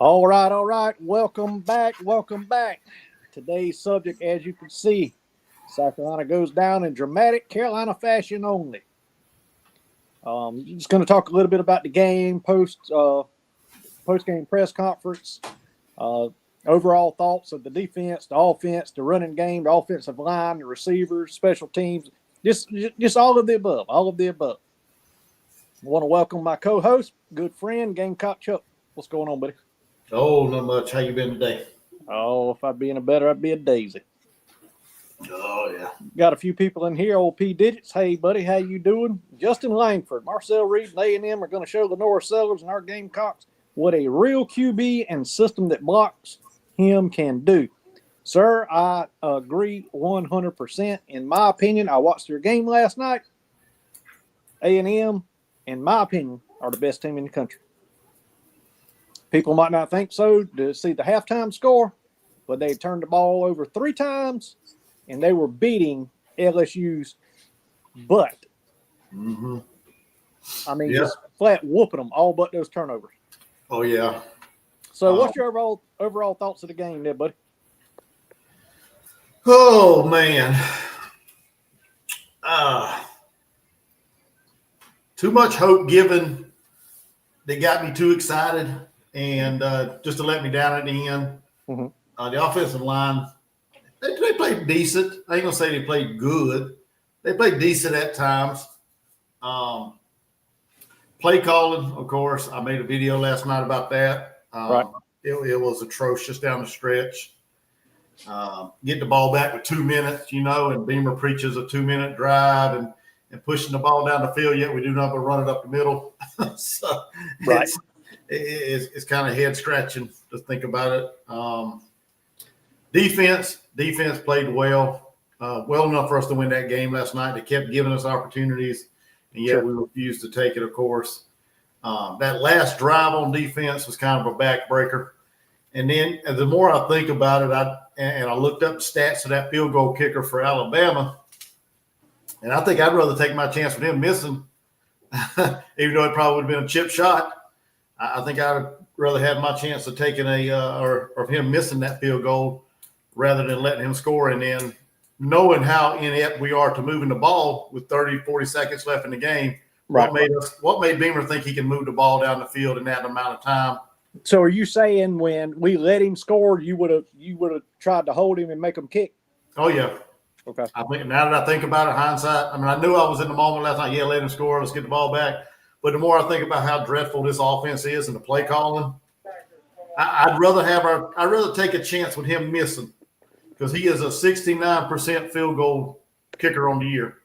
All right, all right. Welcome back. Welcome back. Today's subject, as you can see, South Carolina goes down in dramatic Carolina fashion only. Just going to talk a little bit about the game, post game press conference, uh, overall thoughts of the defense, the offense, the running game, the offensive line, the receivers, special teams, just all of the above. All of the above. I want to welcome my co-host, good friend, Gamecockchuck. What's going on, buddy? Oh, not much. How you been today? Oh, if I'd be any better, I'd be a daisy. Oh, yeah. Got a few people in here. Old P Digits. Hey, buddy, how you doing? Justin Langford, Marcel Reed, and A&M are going to show the North Sellers and our Gamecocks what a real QB and system that blocks him can do. Sir, I agree 100%. In my opinion, I watched their game last night. A&M, in my opinion, are the best team in the country. People might not think so to see the halftime score, but they turned the ball over 3 times, and they were beating LSU's butt. Mm-hmm. I mean, just flat whooping them, all but those turnovers. Oh, yeah. So what's your overall thoughts of the game there, buddy? Oh, man. Too much hope given. They got me too excited. And just to let me down at the end, the offensive line, they played decent. I ain't going to say they played good. They played decent at times. Play calling, of course. I made a video last night about that. Right. It was atrocious down the stretch. Get the ball back with 2 minutes, and Beamer preaches a 2-minute drive and pushing the ball down the field, yet we do nothing but run it up the middle. So right. It's kind of head scratching to think about it. Defense played well enough for us to win that game last night. They kept giving us opportunities, and yet we refused to take it, of course. That last drive on defense was kind of a backbreaker. And then the more I think about it, I looked up the stats of that field goal kicker for Alabama, and I think I'd rather take my chance with him missing, even though it probably would have been a chip shot. I think I'd rather have my chance of taking or him missing that field goal rather than letting him score. And then knowing how inept we are to moving the ball with 30, 40 seconds left in the game, what made Beamer think he can move the ball down the field in that amount of time? So are you saying when we let him score, you would have tried to hold him and make him kick? Oh, yeah. Okay. I think now that I think about it, hindsight, I mean, I knew I was in the moment last night. Yeah, let him score. Let's get the ball back. But the more I think about how dreadful this offense is and the play calling, I'd rather take a chance with him missing, because he is a 69% field goal kicker on the year.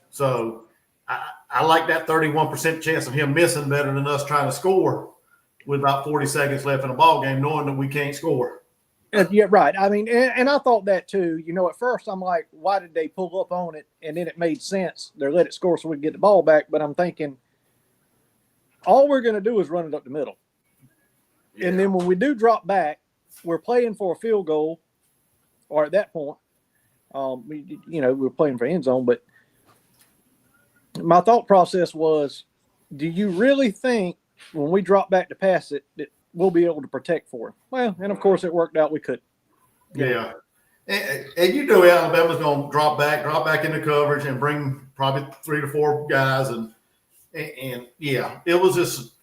So I like that 31% chance of him missing better than us trying to score with about 40 seconds left in a ball game, knowing that we can't score. Yeah, right. I mean, and I thought that too. At first I'm like, why did they pull up on it? And then it made sense. They let it score so we can get the ball back. But I'm thinking, all we're going to do is run it up the middle. Yeah. And then when we do drop back, we're playing for a field goal, or at that point, we're playing for end zone. But my thought process was, do you really think when we drop back to pass it that we'll be able to protect for him? Well, and of course it worked out. We could. Yeah. And Alabama's going to drop back into coverage and bring probably 3 to 4 guys. And yeah, it was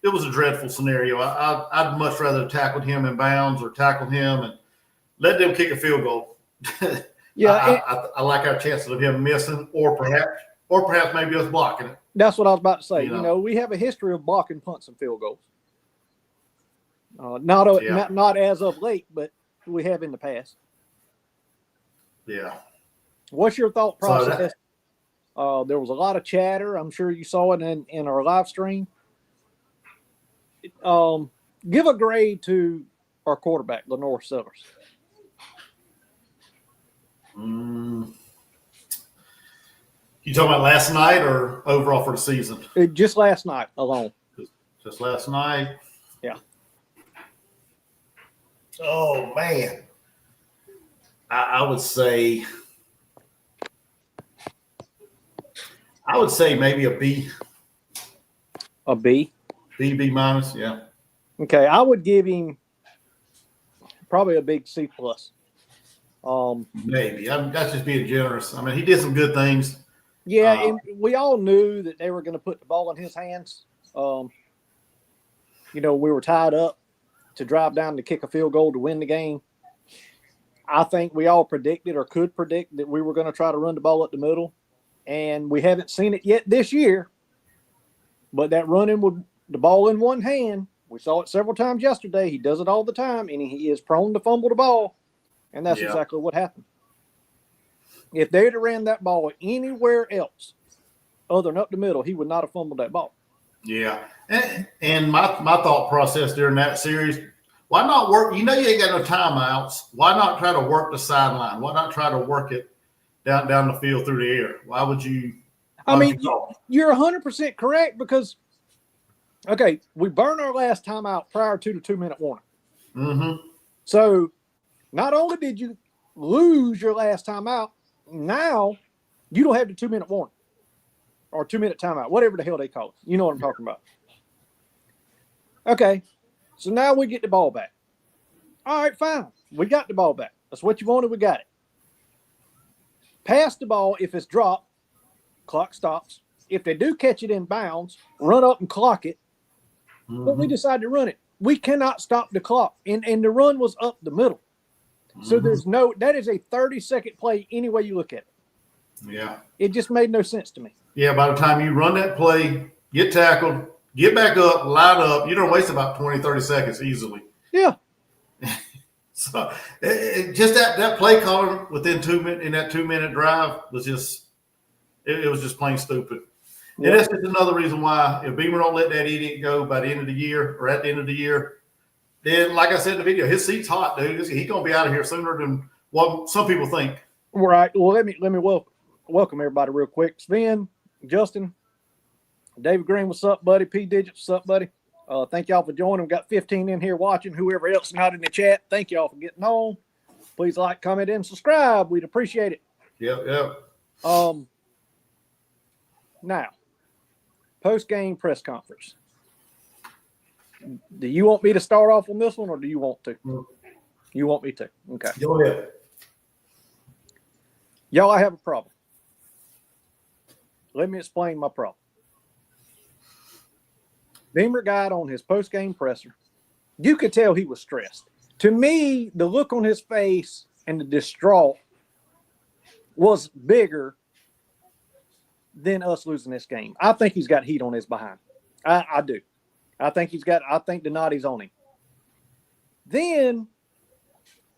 a dreadful scenario. I'd much rather tackle him in bounds or tackle him and let them kick a field goal. Yeah. I like our chances of him missing or perhaps maybe us blocking it. That's what I was about to say. We have a history of blocking punts and field goals. Not as of late, but we have in the past. Yeah. What's your thought process? There was a lot of chatter. I'm sure you saw it in our live stream. Give a grade to our quarterback, Lenore Sellers. You talking about last night or overall for the season? Just last night alone. Just last night? Yeah. Oh, man. I would say maybe a B. A B? B minus, yeah. Okay, I would give him probably a big C+. Maybe. That's just being generous. I mean, he did some good things. Yeah, and we all knew that they were going to put the ball in his hands. We were tied up to drive down to kick a field goal to win the game. I think we all predicted or could predict that we were going to try to run the ball up the middle, and we haven't seen it yet this year. But that running with the ball in one hand, we saw it several times yesterday. He does it all the time, and he is prone to fumble the ball, and that's exactly what happened. If they'd have ran that ball anywhere else other than up the middle, he would not have fumbled that ball. Yeah. And my thought process during that series, why not work? You ain't got no timeouts. Why not try to work the sideline? Why not try to work it down the field through the air? Why would you? You're 100% correct because, okay, we burned our last timeout prior to the 2-minute warning. Mm-hmm. So not only did you lose your last timeout, now you don't have the 2-minute warning or 2-minute timeout, whatever the hell they call it. You know what I'm talking about. Okay, so now we get the ball back. All right, fine. We got the ball back. That's what you wanted. We got it. Pass the ball. If it's dropped, clock stops. If they do catch it in bounds, run up and clock it. Mm-hmm. But we decided to run it. We cannot stop the clock. And the run was up the middle. So that is a 30-second play any way you look at it. Yeah. It just made no sense to me. Yeah, by the time you run that play, get tackled, get back up, line up, you don't waste about 20, 30 seconds easily. Yeah. So just that play calling within 2 minutes in that 2-minute drive was just it was just plain stupid. Yeah. And that's just another reason why if Beamer don't let that idiot go by the end of the year or at the end of the year, then, like I said in the video, his seat's hot, dude. He's going to be out of here sooner than what some people think. Right. Well, let me welcome everybody real quick. Sven, Justin, David Green, what's up, buddy? P. Digits, what's up, buddy? Thank y'all for joining. We've got 15 in here watching. Whoever else not in the chat, thank y'all for getting on. Please like, comment, and subscribe. We'd appreciate it. Yep. Now, post-game press conference. Do you want me to start off on this one, or do you want to? You want me to? Okay. Go ahead. Y'all, I have a problem. Let me explain my problem. Beamer got on his post-game presser. You could tell he was stressed. To me, the look on his face and the distraught was bigger than us losing this game. I think he's got heat on his behind. I do. I think the Naughty's on him. Then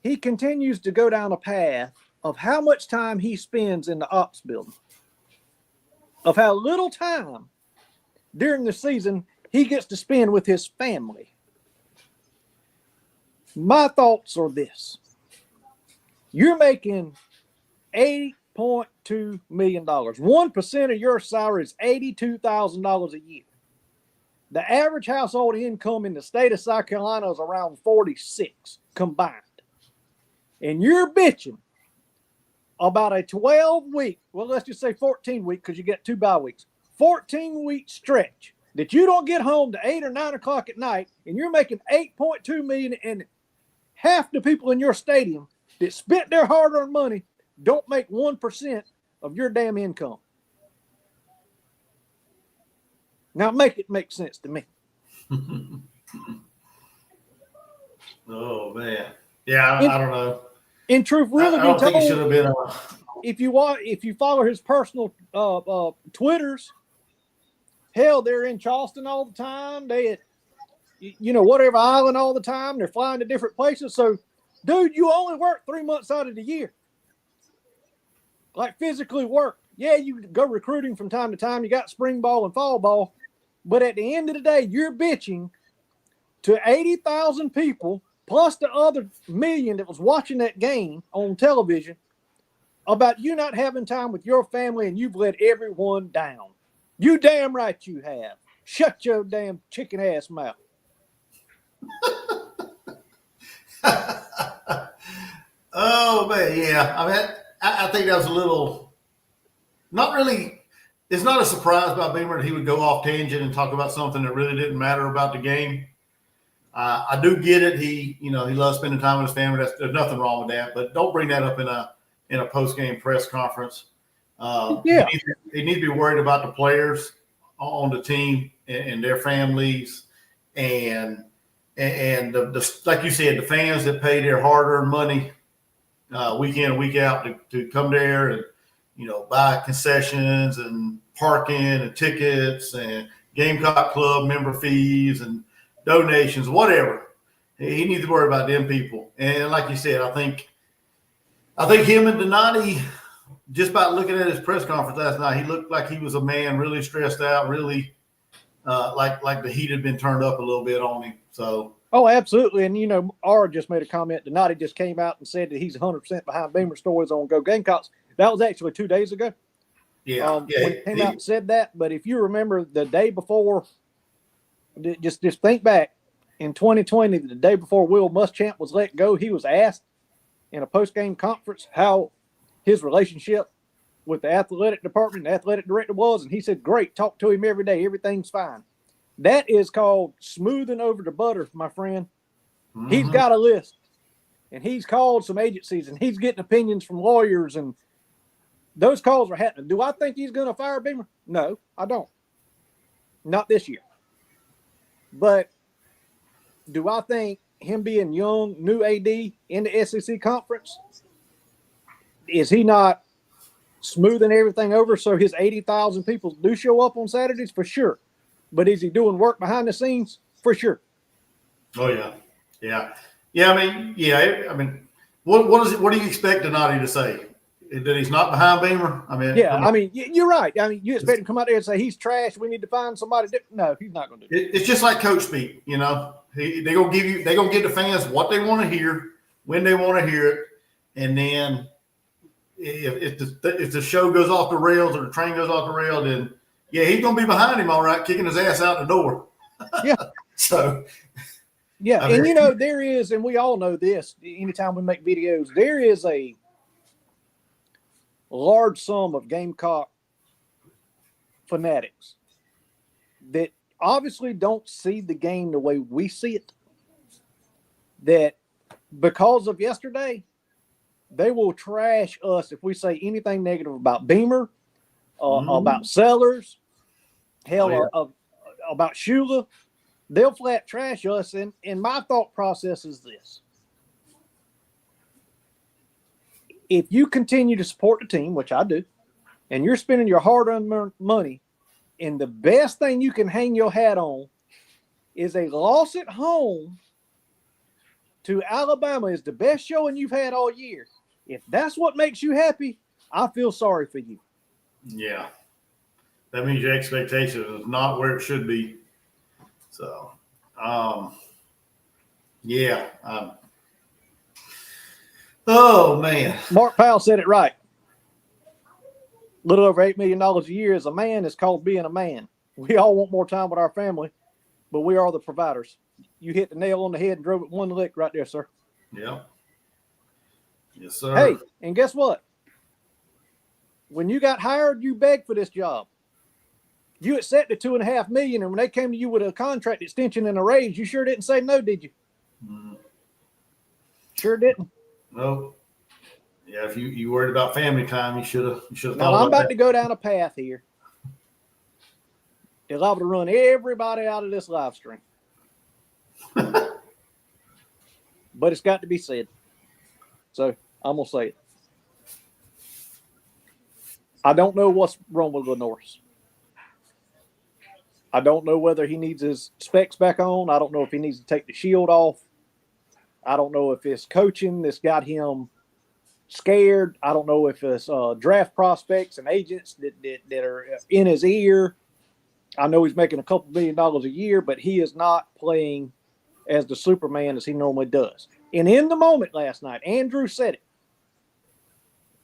he continues to go down a path of how much time he spends in the ops building, of how little time during the season he gets to spend with his family. My thoughts are this. You're making $8.2 million. 1% of your salary is $82,000 a year. The average household income in the state of South Carolina is around 46 combined. And you're bitching about a 12-week, well, let's just say 14-week because you get 2 bye weeks, 14-week stretch that you don't get home to 8 or 9 o'clock at night, and you're making $8.2 million, and half the people in your stadium that spent their hard-earned money don't make 1% of your damn income. Now make it make sense to me. Oh man, yeah, I don't know. In truth, really, I don't think he should have been. If you follow his personal Twitters, hell, they're in Charleston all the time. They at whatever island all the time. They're flying to different places. So, dude, you only work 3 months out of the year. Like physically work. Yeah, you go recruiting from time to time. You got spring ball and fall ball. But at the end of the day, you're bitching to 80,000 people, plus the other million that was watching that game on television, about you not having time with your family, and you've let everyone down. You damn right you have. Shut your damn chicken ass mouth. Oh, man, yeah. I mean, I think that was a little, not really. It's not a surprise by Beamer that he would go off tangent and talk about something that really didn't matter about the game. I do get it. He loves spending time with his family. There's nothing wrong with that. But don't bring that up in a post game press conference. Yeah. He needs to be worried about the players on the team and their families, and the like you said, the fans that pay their hard-earned money week in and week out to come there and buy concessions and parking and tickets and Gamecock Club member fees and donations, whatever. He needs to worry about them people. And like you said, I think him and Donati, just by looking at his press conference last night, he looked like he was a man really stressed out, really like the heat had been turned up a little bit on him. So. Oh, absolutely. And, Ara just made a comment. Donati just came out and said that he's 100% behind Beamer Stories on Go Gamecocks. That was actually 2 days ago. Yeah. When he came out and said that. But if you remember the day before, just think back in 2020, the day before Will Muschamp was let go, he was asked in a post-game conference how his relationship with the athletic department, the athletic director was. And he said, great, talk to him every day. Everything's fine. That is called smoothing over the butter, my friend. Mm-hmm. He's got a list, and he's called some agencies, and he's getting opinions from lawyers, and those calls are happening. Do I think he's going to fire Beamer? No, I don't. Not this year. But do I think him being young, new AD in the SEC conference, is he not smoothing everything over so his 80,000 people do show up on Saturdays? For sure. But is he doing work behind the scenes? For sure. Oh yeah. I mean, what do you expect Donati to say? That he's not behind Beamer? You're right. I mean, you expect him to come out there and say he's trash. We need to find somebody. No, he's not going to do it. It's just like coach speak. They're gonna give the fans what they want to hear when they want to hear it, and then if the show goes off the rails or the train goes off the rail, then. Yeah, he's going to be behind him, all right, kicking his ass out the door. Yeah. So. Yeah, and there is, and we all know this, anytime we make videos, there is a large sum of Gamecock fanatics that obviously don't see the game the way we see it, that because of yesterday, they will trash us if we say anything negative about Beamer, about Sellers, about Shula. They'll flat trash us. And my thought process is this. If you continue to support the team, which I do, and you're spending your hard-earned money, and the best thing you can hang your hat on is a loss at home to Alabama is the best showing you've had all year. If that's what makes you happy, I feel sorry for you. Yeah. That means your expectation is not where it should be. So, yeah. Oh, man. Mark Powell said it right. A little over $8 million a year as a man is called being a man. We all want more time with our family, but we are the providers. You hit the nail on the head and drove it one lick right there, sir. Yeah. Yes, sir. Hey, and guess what? When you got hired, you begged for this job. You accepted $2.5 million, and when they came to you with a contract extension and a raise, you sure didn't say no, did you? Mm-hmm. Sure didn't. No. Yeah, if you worried about family time, you should have thought now, I'm about to go down a path here. They're liable to run everybody out of this live stream. But it's got to be said. So I'm going to say it. I don't know what's wrong with Lenoris. I don't know whether he needs his specs back on. I don't know if he needs to take the shield off. I don't know if it's coaching that's got him scared. I don't know if it's draft prospects and agents that are in his ear. I know he's making a couple $1 million a year, but he is not playing as the Superman as he normally does. And in the moment last night, Andrew said it.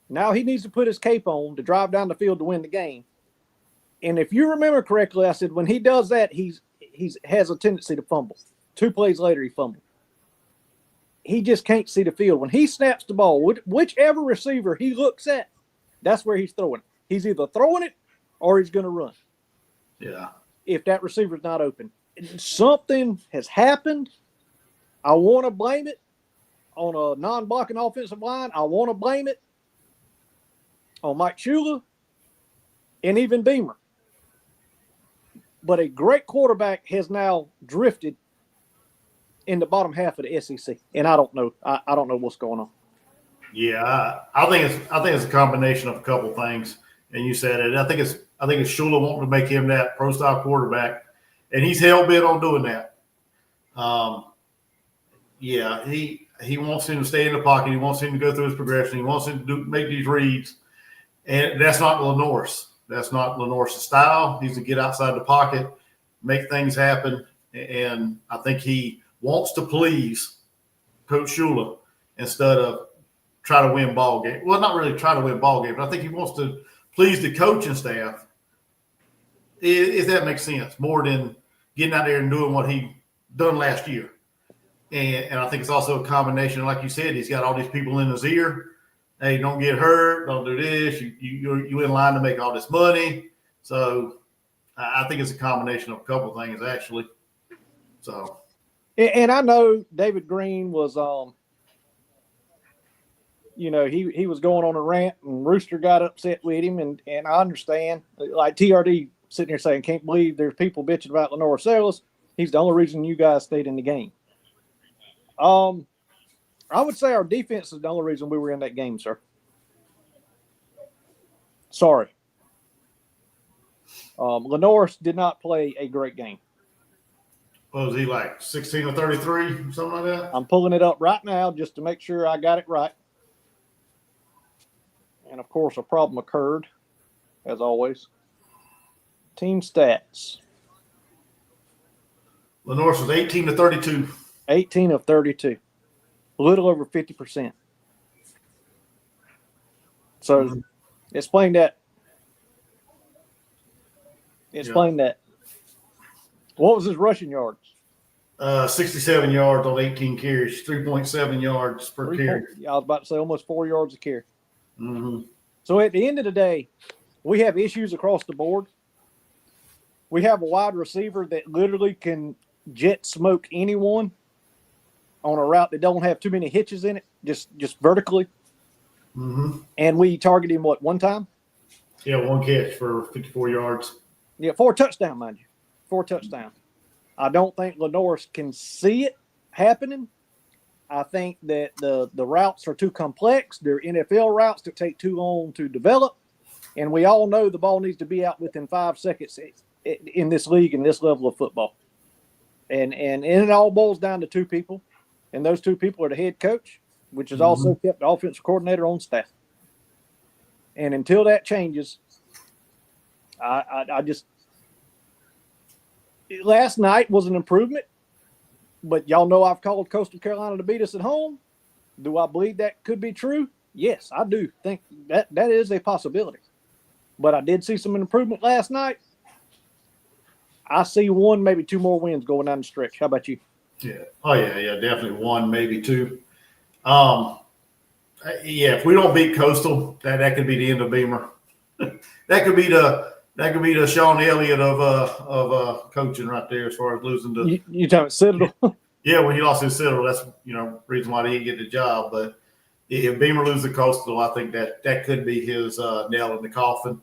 Now he needs to put his cape on to drive down the field to win the game. And if you remember correctly, I said when he does that, he has a tendency to fumble. 2 plays later, he fumbled. He just can't see the field. When he snaps the ball, whichever receiver he looks at, that's where he's throwing it. He's either throwing it or he's going to run. Yeah. If that receiver's not open. Something has happened I want to blame it on a non-blocking offensive line. I want to blame it on Mike Shula and even Beamer. But a great quarterback has now drifted in the bottom half of the SEC, and I don't know. I don't know what's going on. Yeah, I think it's a combination of a couple things. And you said it. I think it's Shula wanting to make him that pro style quarterback, and he's hell bent on doing that. Yeah, he wants him to stay in the pocket. He wants him to go through his progression. He wants him to make these reads, and that's not Lenore's. That's not Lenore's style. He's to get outside the pocket, make things happen, and I think he wants to please Coach Shula instead of try to win ball game. Well, not really try to win ball game, but I think he wants to please the coaching staff, if that makes sense, more than getting out there and doing what he done last year. And I think it's also a combination, like you said, he's got all these people in his ear. Hey, don't get hurt. Don't do this. You're in line to make all this money. So I think it's a combination of a couple of things, actually. So, and I know David Green was, he was going on a rant, and Rooster got upset with him, and I understand. Like TRD sitting here saying, "Can't believe there's people bitching about Lenore Sellers. He's the only reason you guys stayed in the game." I would say our defense is the only reason we were in that game, sir. Sorry. Lenore did not play a great game. What was he like, 16 or 33, something like that? I'm pulling it up right now just to make sure I got it right. And, of course, a problem occurred, as always. Team stats. Lenore was 18 to 32. 18 of 32. A little over 50%. So, explain that. Explain that. What was his rushing yards? 67 yards on 18 carries, 3.7 yards per carry. I was about to say almost 4 yards a carry. Mm-hmm. So at the end of the day, we have issues across the board. We have a wide receiver that literally can jet smoke anyone on a route that don't have too many hitches in it, just vertically. Mm-hmm. And we target him, one time? Yeah, one catch for 54 yards. Yeah, 4 touchdowns, mind you. 4 touchdowns. I don't think Lenore can see it happening. I think that the routes are too complex. They're NFL routes that take too long to develop. And we all know the ball needs to be out within 5 seconds in this league and this level of football. And it all boils down to 2 people. And those 2 people are the head coach, which has also kept the offensive coordinator on staff. And until that changes, I just – last night was an improvement. But y'all know I've called Coastal Carolina to beat us at home. Do I believe that could be true? Yes, I do think that is a possibility. But I did see some improvement last night. I see 1, maybe 2 more wins going down the stretch. How about you? Yeah. Oh, yeah, definitely 1, maybe 2. Yeah, if we don't beat Coastal, that could be the end of Beamer. that could be the Sean Elliott of coaching right there, as far as losing to. You talking Citadel? Yeah, when he lost his Citadel, that's reason why he didn't get the job. But if Beamer loses the Coastal, I think that could be his nail in the coffin.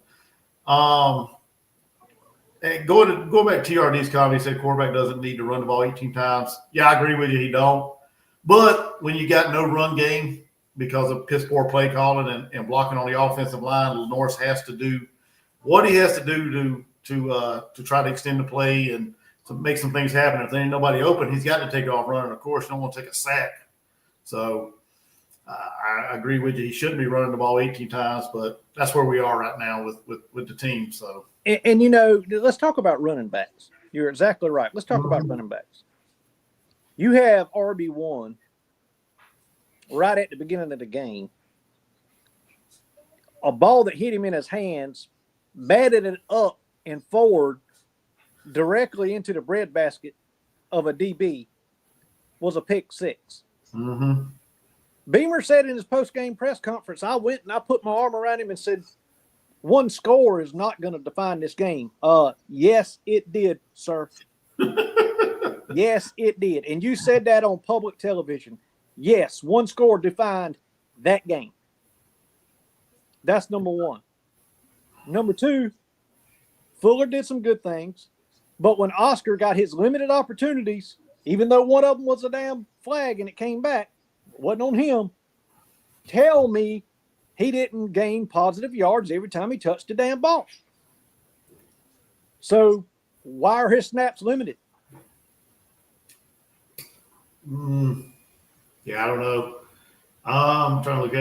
And going back to TRD's comment, he said quarterback doesn't need to run the ball 18 times. Yeah, I agree with you. He don't. But when you got no run game because of piss poor play calling and blocking on the offensive line, Lenore has to do what he has to do to try to extend the play and to make some things happen. If there ain't nobody open, he's got to take off running. Of course, don't want to take a sack. So I agree with you. He shouldn't be running the ball 18 times, but that's where we are right now with the team. So. And let's talk about running backs. You're exactly right. Let's talk about running backs. You have RB1 right at the beginning of the game. A ball that hit him in his hands, batted it up and forward directly into the breadbasket of a DB was a pick 6. Mm-hmm. Beamer said in his post-game press conference, I went and I put my arm around him and said, 1 score is not going to define this game. Yes, it did, sir. Yes, it did. And you said that on public television. Yes, one score defined that game. That's number one. Number two, Fuller did some good things. But when Oscar got his limited opportunities, even though one of them was a damn flag and it came back, it wasn't on him. Tell me he didn't gain positive yards every time he touched the damn ball. So why are his snaps limited? Yeah, I don't know. I'm trying to look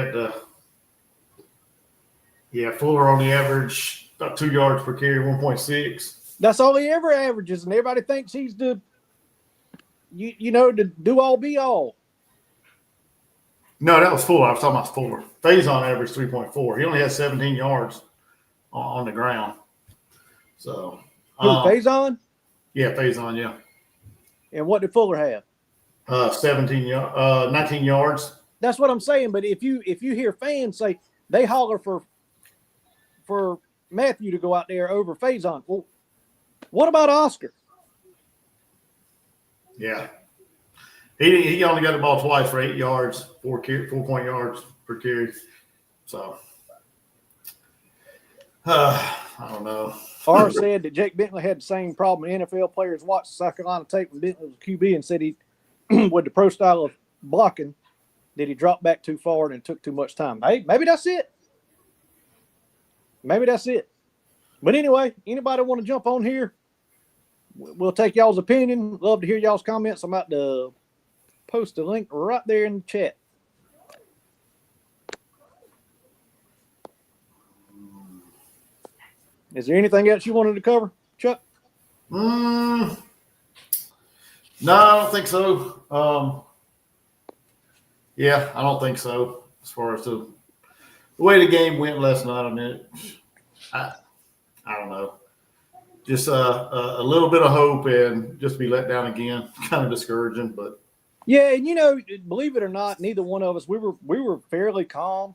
at Fuller on the average, about 2 yards per carry, 1.6. That's all he ever averages, and everybody thinks he's the do all be all. No, that was Fuller. I was talking about Fuller. Faison averaged 3.4. He only has 17 yards on the ground. So Who, Faison? Yeah, Faison, yeah. And what did Fuller have? 19 yards. That's what I'm saying. But if you hear fans say they holler for Matthew to go out there over Faison, well, what about Oscar? Yeah. He only got the ball twice for 8 yards, 4 yards per carry. So, I don't know. R said that Jake Bentley had the same problem. NFL players watched South Carolina tape when Bentley was QB and said he, with the pro style of blocking, that he dropped back too far and took too much time. Hey, maybe that's it. Maybe that's it. But anyway, anybody want to jump on here? We'll take y'all's opinion. Love to hear y'all's comments. I'm about to post a link right there in the chat. Is there anything else you wanted to cover, Chuck? No, I don't think so. I don't think so. As far as the way the game went last night, I mean, I don't know. Just a little bit of hope and just be let down again. Kind of discouraging, but yeah, and believe it or not, neither one of us we were fairly calm.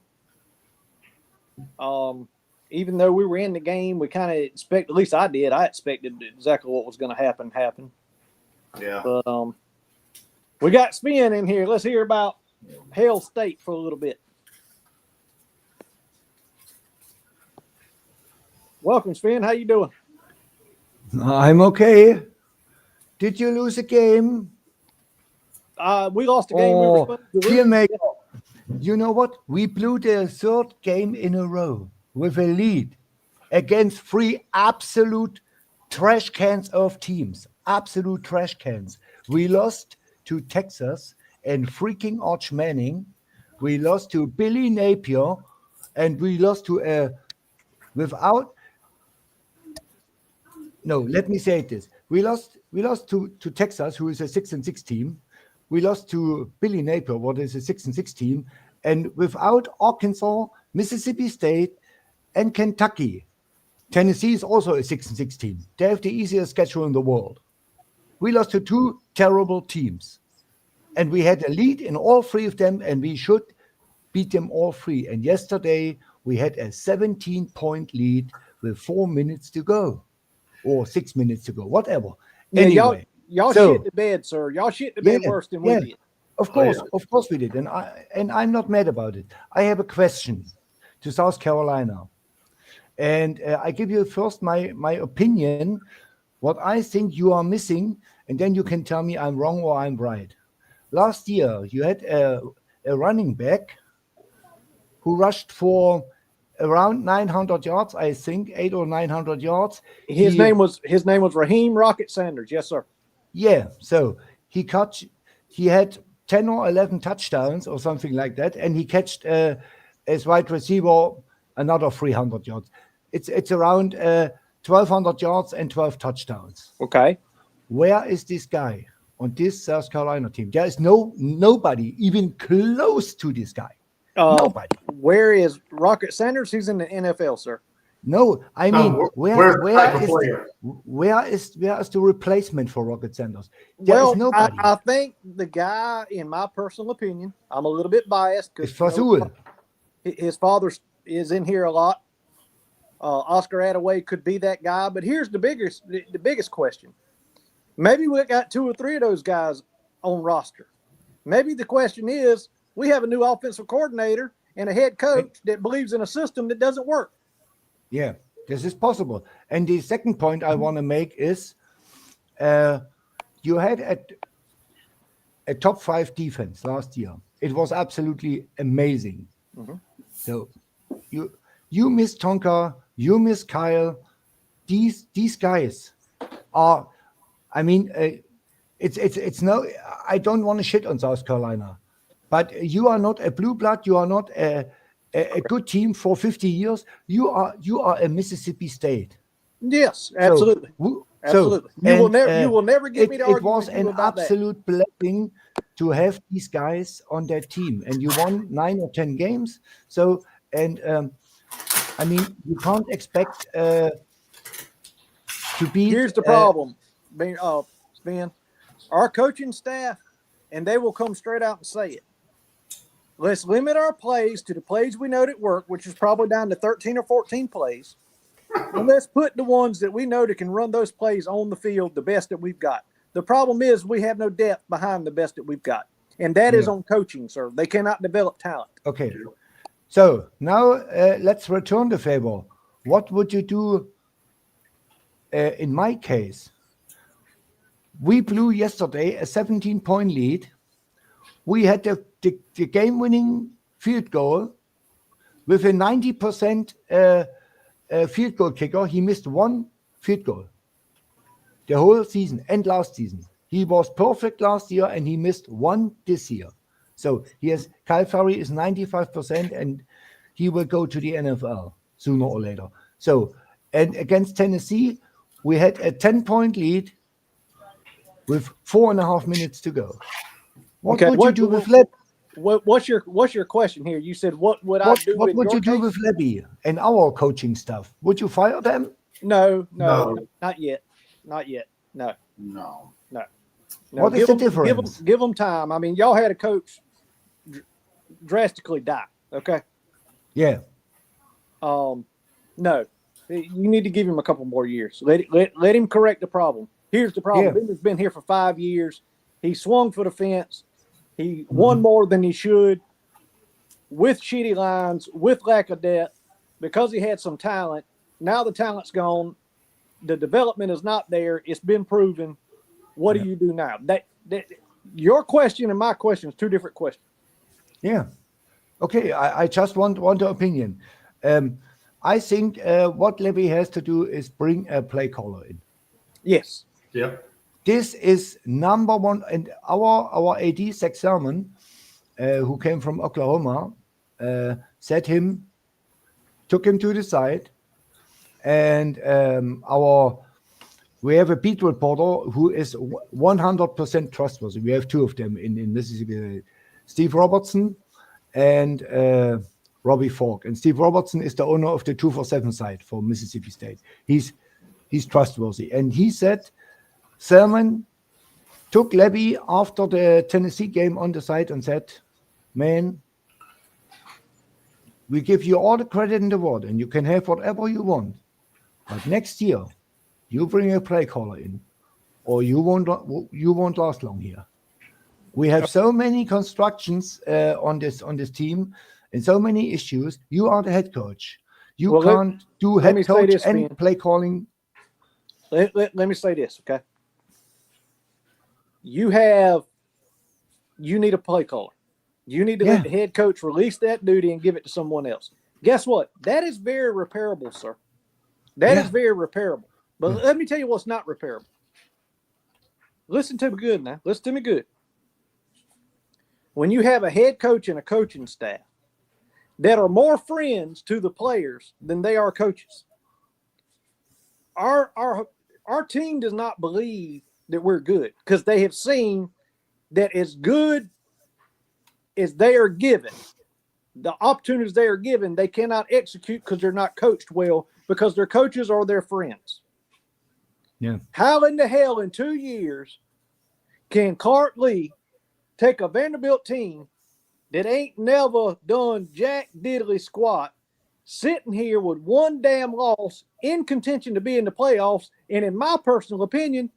Even though we were in the game, we kind of expect. At least I did. I expected exactly what was going to happen. Yeah. But we got Spin in here. Let's hear about Hell State for a little bit. Welcome, Spin. How you doing? I'm okay. Did you lose a game? We lost a game. We were supposed to lose. Dealmaker, you know what? We blew the third game in a row with a lead against 3 absolute trash cans of teams. Absolute trash cans. We lost to Texas and freaking Arch Manning. We lost to Billy Napier, and we lost to let me say this. We lost to Texas, who is a 6-6 team. We lost to Billy Napier, what is a 6-6 team, and without Arkansas, Mississippi State, and Kentucky. Tennessee is also a 6-6 team. They have the easiest schedule in the world. We lost to 2 terrible teams, and we had a lead in all 3 of them, and we should beat them all 3. And yesterday we had a 17-point lead with 4 minutes to go. Or 6 minutes to go, whatever. Yeah, anyway, y'all shit the bed, sir. Y'all shit the bed worse than we did. Of course we did, and I'm not mad about it. I have a question to South Carolina, and I give you first my opinion, what I think you are missing, and then you can tell me I'm wrong or I'm right. Last year you had a running back who rushed for around 900 yards, I think, 800 or 900 yards. His name was Raheem Rocket Sanders. Yes, sir. Yeah. So he had 10 or 11 touchdowns or something like that, and he catched as wide receiver another 300 yards. It's around 1,200 yards and 12 touchdowns. Okay. Where is this guy on this South Carolina team? There is nobody even close to this guy. Nobody. Where is Rocket Sanders? He's in the NFL, sir. No, I mean, where is the replacement for Rocket Sanders? There is nobody. I think the guy, in my personal opinion, I'm a little bit biased because his father is in here a lot. Oscar Attaway could be that guy, but here's the biggest question: Maybe we got 2 or 3 of those guys on roster. Maybe the question is, we have a new offensive coordinator and a head coach that believes in a system that doesn't work. Yeah, this is possible. And the second point I want to make is you had a top 5 defense last year. It was absolutely amazing. Mhm. So you miss Tonka, you miss Kyle. These guys are, I mean, it's no. I don't want to shit on South Carolina, but you are not a blue blood. You are not a good team for 50 years. You are a Mississippi State. Yes, absolutely. Absolutely. You will never get me to argue it was with you an about that. absolute blessing to have these guys on that team, and you won 9 or 10 games. So, and I mean, you can't expect to beat. Here's the problem, Ben. Our coaching staff, and they will come straight out and say it. Let's limit our plays to the plays we know that work, which is probably down to 13 or 14 plays. And let's put the ones that we know that can run those plays on the field, the best that we've got. The problem is we have no depth behind the best that we've got. And that is on coaching, sir. They cannot develop talent. Okay. So now let's return the favor. What would you do in my case? We blew yesterday a 17-point lead. We had the game-winning field goal with a 90% field goal kicker. He missed 1 field goal the whole season and last season. He was perfect last year and he missed 1 this year. So Kyle Furry is 95% and he will go to the NFL sooner or later. So, and against Tennessee, we had a 10-point lead with 4.5 minutes to go. What would you do with Levy? What's your question here? You said what would I do? What would you do with Levy and our coaching staff? Would you fire them? No, not yet. No. What is the difference? Give them time. I mean, y'all had a coach drastically die. Okay. Yeah. No, you need to give him a couple more years. Let him correct the problem. Here's the problem. Yeah. Bender's been here for 5 years. He swung for the fence. He won more than he should with shitty lines, with lack of depth, because he had some talent. Now the talent's gone. The development is not there. It's been proven. What do you do now? That your question and my question is 2 different questions. Yeah. Okay. I just want the opinion. I think what Levy has to do is bring a play caller in. Yes. Yeah. This is number 1. And our AD, Zach Sermon, who came from Oklahoma, took him to the side. And we have a beat reporter who is 100% trustworthy. We have 2 of them in Mississippi, Steve Robertson and Robbie Falk. And Steve Robertson is the owner of the 247 site for Mississippi State. He's trustworthy. And he said Sermon took Levy after the Tennessee game on the side and said, man, we give you all the credit in the world and you can have whatever you want. But next year, you bring a play caller in or you won't last long here. We have so many constructions on this team and so many issues. You are the head coach. You can't do head coach and play calling. Let me say this, okay? You need a play caller. You need to let the head coach release that duty and give it to someone else. Guess what? That is very repairable, sir. That is very repairable. But let me tell you what's not repairable. Listen to me good now. Listen to me good. When you have a head coach and a coaching staff that are more friends to the players than they are coaches, our team does not believe that we're good because they have seen that as good as they are given, the opportunities they are given, they cannot execute because they're not coached well because their coaches are their friends. Yeah. How in the hell in 2 years can Clark Lee take a Vanderbilt team that ain't never done jack diddly squat, sitting here with 1 damn loss in contention to be in the playoffs, and in my personal opinion,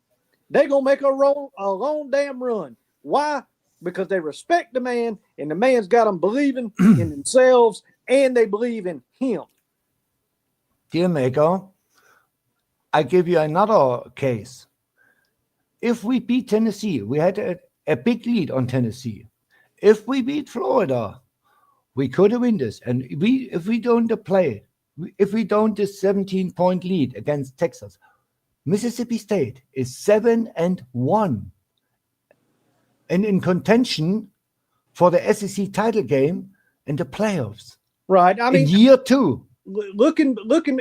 They're going to make a long damn run. Why? Because they respect the man, and the man's got them believing in themselves, and they believe in him. Dealmaker, I give you another case. If we beat Tennessee, we had a big lead on Tennessee. If we beat Florida, we could win this. And if we don't play, if we don't this 17-point lead against Texas, Mississippi State is 7-1 and in contention for the SEC title game and the playoffs. Right. I mean, in year 2. Looking.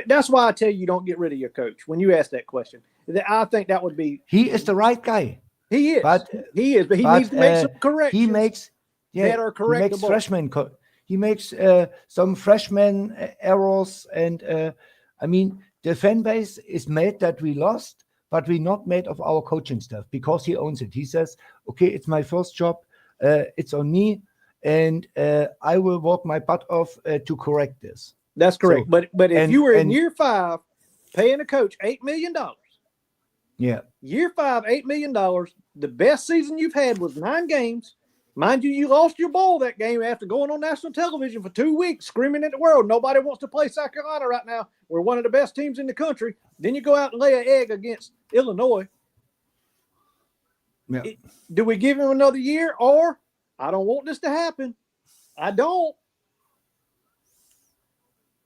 That's why I tell you don't get rid of your coach when you ask that question. I think that would be. He is the right guy. He is. But he needs to make some corrections. He makes that are correctable. He makes freshman. He makes some freshman errors, and I mean the fan base is mad that we lost, but we're not made of our coaching staff because he owns it. He says, "Okay, it's my first job. It's on me, and I will work my butt off to correct this." That's correct. So, but if you were in year 5, paying a coach $8 million. Yeah. Year 5, $8 million. The best season you've had was 9 games. Mind you, you lost your ball that game after going on national television for 2 weeks, screaming at the world. Nobody wants to play South Carolina right now. We're one of the best teams in the country. Then you go out and lay an egg against Illinois. Yeah. Do we give him another year? Or, I don't want this to happen. I don't.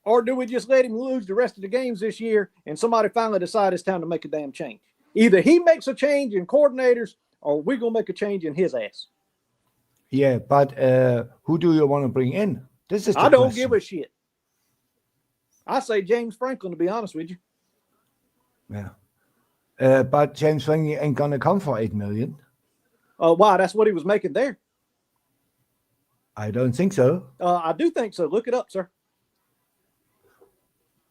Or do we just let him lose the rest of the games this year and somebody finally decide it's time to make a damn change? Either he makes a change in coordinators or we're going to make a change in his ass. Yeah, but who do you want to bring in? This is the I don't question. give a shit. I say James Franklin, to be honest with you. Yeah. But James Franklin ain't going to come for $8 million. Why? That's what he was making there. I don't think so. I do think so. Look it up, sir.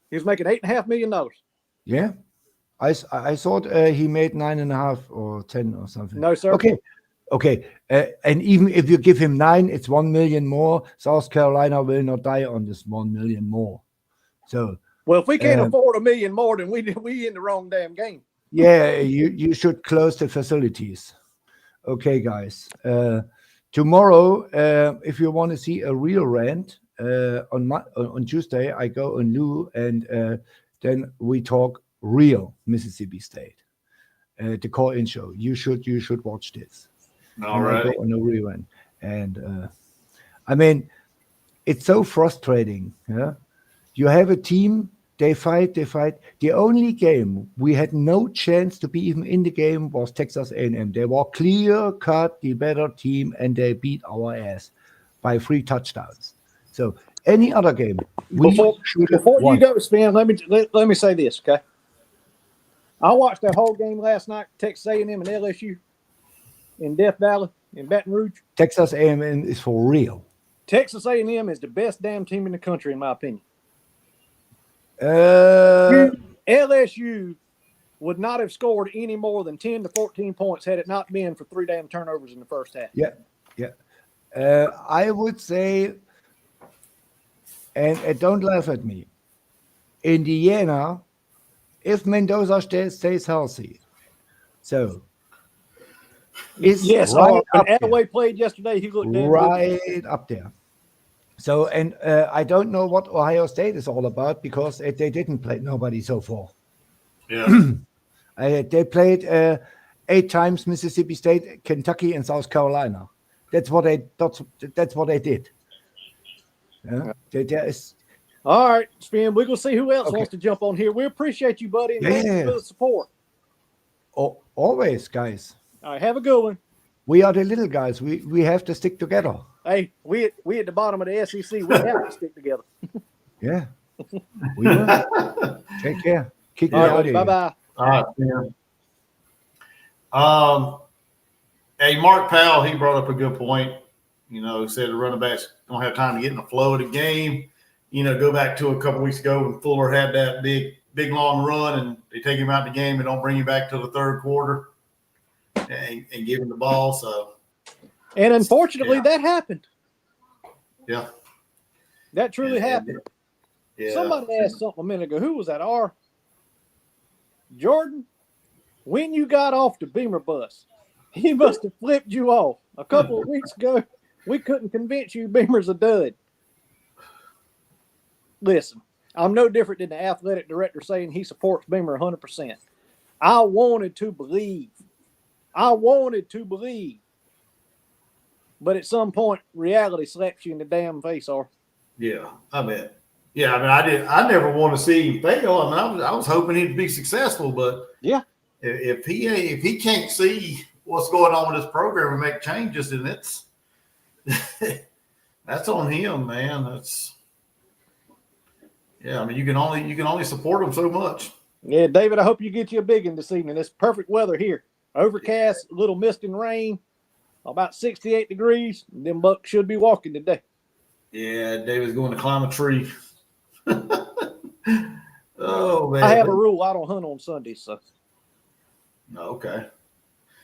He was making $8.5 million. Yeah. I thought he made 9.5 or 10 or something. No, sir. Okay. And even if you give him 9, it's 1 million more. South Carolina will not die on this 1 million more. So, well, if we can't afford $1 million more, then we in the wrong damn game. Yeah, you should close the facilities. Okay, guys. Tomorrow, if you want to see a real rant, on Tuesday, I go on Lou, and then we talk real Mississippi State. The call-in show. You should watch this. All right. I go on a real rant, and I mean, it's so frustrating. Yeah, you have a team. They fight. The only game we had no chance to be even in the game was Texas A&M. They were clear-cut the better team, and they beat our ass by 3 touchdowns. So any other game, before you go, Spin, let me say this, okay? I watched that whole game last night, Texas A&M and LSU in Death Valley in Baton Rouge. Texas A&M is for real. Texas A&M is the best damn team in the country, in my opinion. LSU would not have scored any more than 10 to 14 points had it not been for 3 damn turnovers in the first half. Yeah. I would say, and don't laugh at me, Indiana, if Mendoza stays healthy, so yes, right when Attaway played yesterday, he looked right up there. So, and I don't know what Ohio State is all about because they didn't play nobody so far. Yeah. They played 8 times Mississippi State, Kentucky, and South Carolina. That's what they did. Yeah. There is. All right, Spin. We're gonna see who else wants to jump on here. We appreciate you, buddy, and thank you for the support. Oh, always, guys. All right, have a good one. We are the little guys. We have to stick together. Hey, we at the bottom of the SEC. We have to stick together. Yeah. We will. Take care. Kick me out here. Bye-bye. All right. Yeah. Hey, Mark Powell, he brought up a good point. He said the running backs don't have time to get in the flow of the game. Go back to a couple weeks ago when Fuller had that big long run, and they take him out of the game and don't bring him back till the third quarter and give him the ball. So, and unfortunately, that happened. Yeah, that truly happened. Yeah. Somebody asked something a minute ago. Who was that? Jordan? when you got off the Beamer bus, he must have flipped you off. A couple of weeks ago, we couldn't convince you Beamer's a dud. Listen, I'm no different than the athletic director saying he supports Beamer 100%. I wanted to believe. But at some point, reality slaps you in the damn face, or Yeah, I bet. Yeah, I never want to see him fail. I was hoping he'd be successful, but yeah, if he can't see what's going on with this program and make changes, then it's that's on him, man. You can only support him so much. Yeah, David, I hope you get you a big one this evening. It's perfect weather here. Overcast, a little mist and rain, about 68 degrees. Them bucks should be walking today. Yeah, David's going to climb a tree. Oh, man. I have a rule. I don't hunt on Sundays, so. Okay.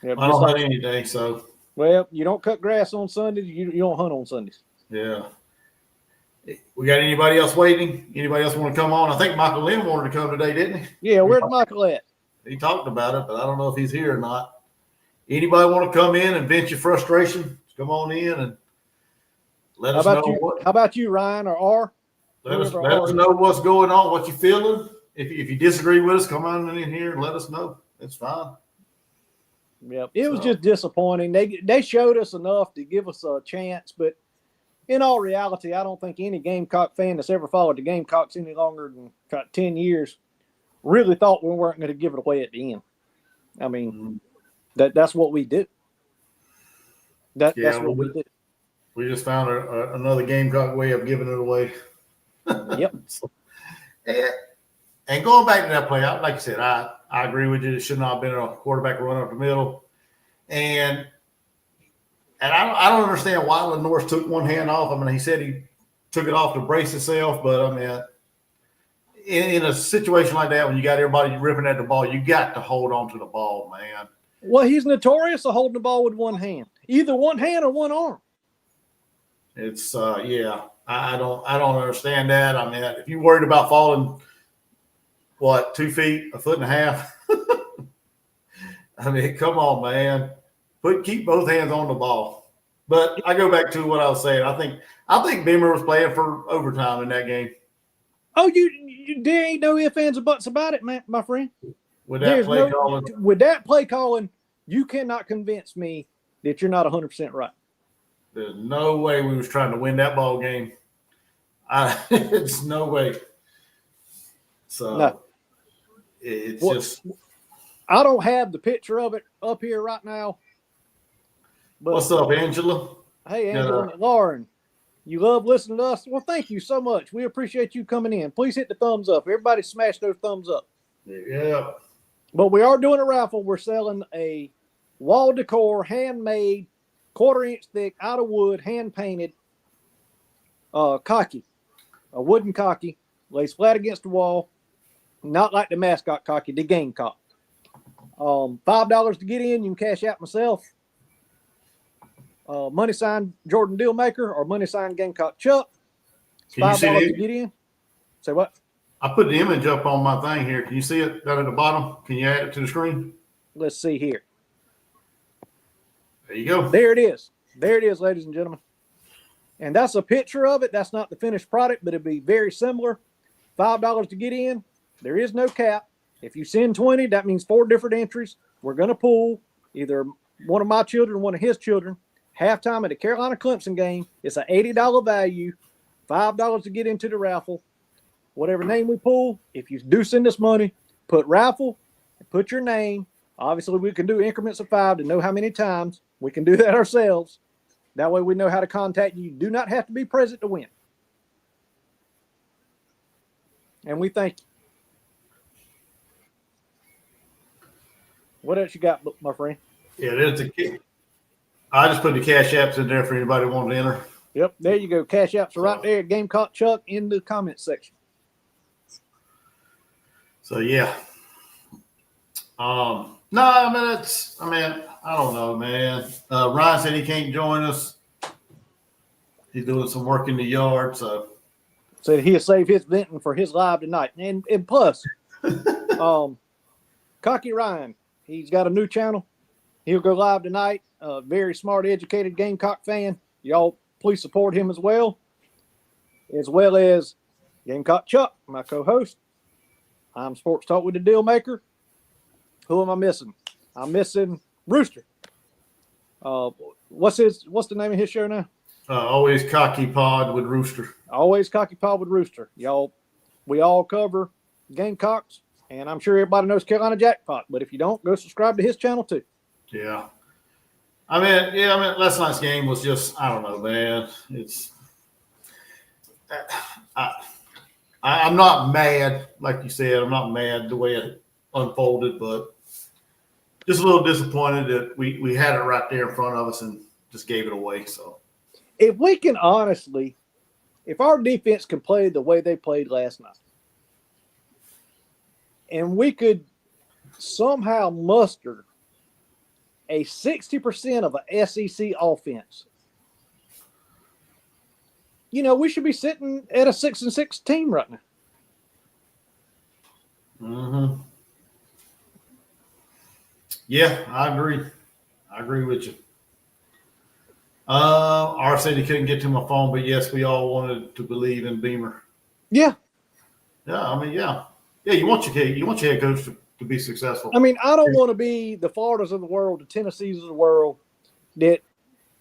Yeah, I don't hunt any day, so. Well, you don't cut grass on Sundays. You don't hunt on Sundays. Yeah. We got anybody else waiting? Anybody else want to come on? I think Michael Lynn wanted to come today, didn't he? Yeah, where's Michael at? He talked about it, but I don't know if he's here or not. Anybody want to come in and vent your frustration? Come on in and let us know. How about you, Ryan or R? Let us know what's going on, what you're feeling. If you disagree with us, come on in here and let us know. It's fine. Yep. It was just disappointing. They showed us enough to give us a chance, but in all reality, I don't think any Gamecock fan that's ever followed the Gamecocks any longer than 10 years really thought we weren't going to give it away at the end. I mean, that's what we did. That's what we did. We just found another Gamecock way of giving it away. Yep. And going back to that play, like I said, I agree with you. It should not have been a quarterback run up the middle. And I don't understand why Lenore took one hand off. I mean, he said he took it off to brace himself, but I mean, in a situation like that, when you got everybody ripping at the ball, you got to hold on to the ball, man. Well, he's notorious for holding the ball with one hand, either one hand or one arm. It's I don't understand that. I mean, if you're worried about falling, 2 feet, a foot and a half? I mean, come on, man. Keep both hands on the ball. But I go back to what I was saying. I think Beamer was playing for overtime in that game. Oh, there ain't no ifs, ands, or buts about it, man, my friend. With that play calling, you cannot convince me that you're not 100% right. There's no way we was trying to win that ball game. It's no way. So no. It's just. I don't have the picture of it up here right now. But, what's up, Angela? Hey, Angela and Lauren. You love listening to us? Well, thank you so much. We appreciate you coming in. Please hit the thumbs up. Everybody smash those thumbs up. Yeah. But we are doing a raffle. We're selling a wall decor, handmade, 1/4-inch thick, out of wood, hand-painted cocky. A wooden cocky. Lays flat against the wall. Not like the mascot cocky, the Gamecock. $5 to get in. You can cash out myself. Money sign Jordan Dealmaker or money sign Gamecock Chuck. It's $5 to get in. Say what? I put the image up on my thing here. Can you see it down at the bottom? Can you add it to the screen? Let's see here. There you go. There it is. There it is, ladies and gentlemen. And that's a picture of it. That's not the finished product, but it'd be very similar. $5 to get in. There is no cap. If you send 20, that means 4 different entries. We're going to pull either one of my children, one of his children. Halftime at the Carolina-Clemson game. It's an $80 value. $5 to get into the raffle. Whatever name we pull, if you do send us money, put raffle, put your name. Obviously, we can do increments of 5 to know how many times. We can do that ourselves. That way we know how to contact you. You do not have to be present to win. And we thank you. What else you got, my friend? Yeah, there's I just put the cash apps in there for anybody who wants to enter. Yep, there you go. Cash apps are right there. Gamecock Chuck in the comments section. So yeah. No, I don't know, man. Ryan said he can't join us. He's doing some work in the yard, so said he'll save his venting for his live tonight. And plus, Cocky Ryan, He's got a new channel. He'll go live tonight. Very smart, educated Gamecock fan. Y'all please support him as well as Gamecock Chuck, my co-host. I'm Sports Talk with the Dealmaker. Who am I missing? I'm missing Rooster. What's the name of his show now? Always Cocky Pod with Rooster. Always Cocky Pod with Rooster. Y'all, we all cover Gamecocks, and I'm sure everybody knows Carolina Jackpot. But if you don't, go subscribe to his channel too. Yeah. I mean, last night's game was just, I don't know, man. It's, I'm not mad, like you said. I'm not mad the way it unfolded, but just a little disappointed that we had it right there in front of us and just gave it away. So, if we can honestly, if our defense can play the way they played last night, and we could somehow muster a 60% of an SEC offense, we should be sitting at a 6-6 team right now. Mm-hmm. Yeah, I agree. I agree with you. R said he couldn't get to my phone, but yes, we all wanted to believe in Beamer. Yeah. Yeah, I mean, yeah. You want your head coach to be successful. I mean, I don't want to be the Floridas of the world, the Tennessees of the world that,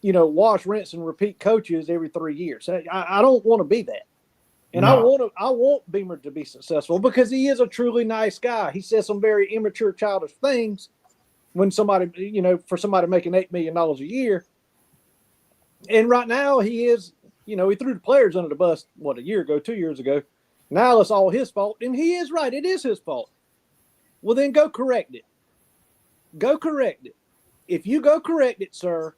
wash, rinse, and repeat coaches every 3 years. I don't want to be that. And no. I want Beamer to be successful because he is a truly nice guy. He says some very immature, childish things when somebody, for somebody making $8 million a year. And right now he is, he threw the players under the bus, a year ago, 2 years ago. Now it's all his fault. And he is right. It is his fault. Well, then go correct it. Go correct it. If you go correct it, sir,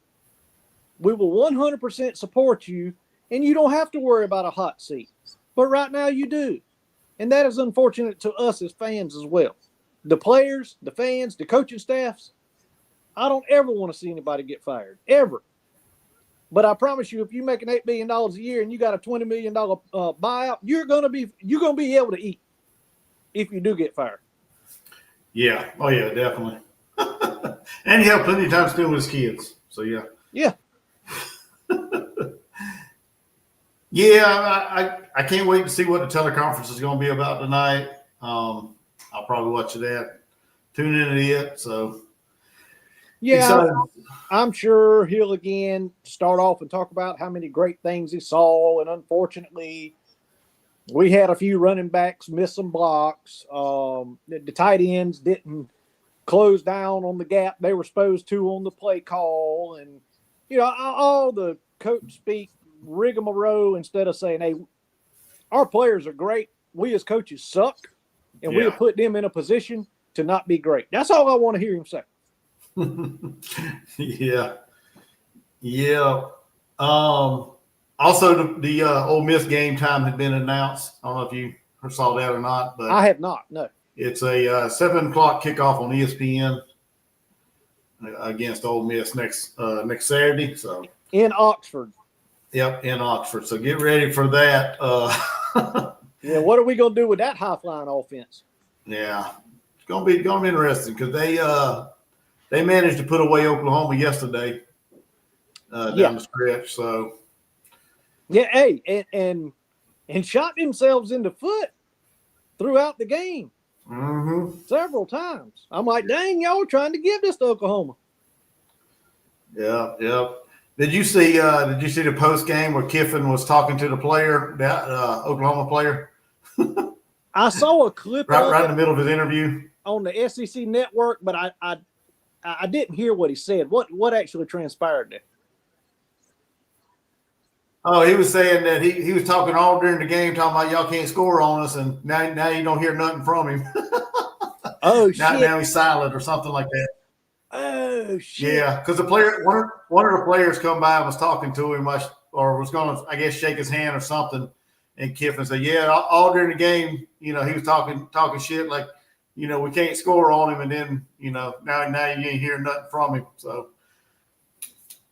we will 100% support you, and you don't have to worry about a hot seat. But right now you do. And that is unfortunate to us as fans as well. The players, the fans, the coaching staffs, I don't ever want to see anybody get fired, ever. But I promise you, if you're making $8 million a year and you got a $20 million buyout, you're gonna be able to eat if you do get fired. Yeah. Oh, yeah, definitely. And you have plenty of time still with his kids. So, yeah. Yeah. Yeah, I can't wait to see what the teleconference is going to be about tonight. I'll probably watch that. Tune in to it. So, yeah, I'm sure he'll again start off and talk about how many great things he saw. And unfortunately, we had a few running backs miss some blocks. The tight ends didn't close down on the gap they were supposed to on the play call. And, all the coach speak rigmarole instead of saying, hey, our players are great. We as coaches suck. And we have put them in a position to not be great. That's all I want to hear him say. Yeah. Also, the Ole Miss game time had been announced. I don't know if you saw that or not, but I have not. No, it's a 7 o'clock kickoff on ESPN against Ole Miss next Saturday. So in Oxford. Yep, in Oxford. So get ready for that. Yeah, what are we going to do with that high flying offense? Yeah, it's going to be interesting because they managed to put away Oklahoma yesterday down the stretch. So yeah, hey, and shot themselves in the foot throughout the game several times. I'm like, dang, y'all are trying to give this to Oklahoma. Yeah. Did you see the post game where Kiffin was talking to the player, that Oklahoma player? I saw a clip right in the middle of his interview on the SEC network, but I didn't hear what he said. What actually transpired there? Oh, he was saying that he was talking all during the game, talking about y'all can't score on us, and now you don't hear nothing from him. Oh shit! Now he's silent or something like that. Oh shit! Yeah, because one of the players come by and was talking to him, or was going to, I guess, shake his hand or something, and Kiffin said, "Yeah, all during the game, he was talking shit like, we can't score on him, and then, now you ain't hearing nothing from him." So,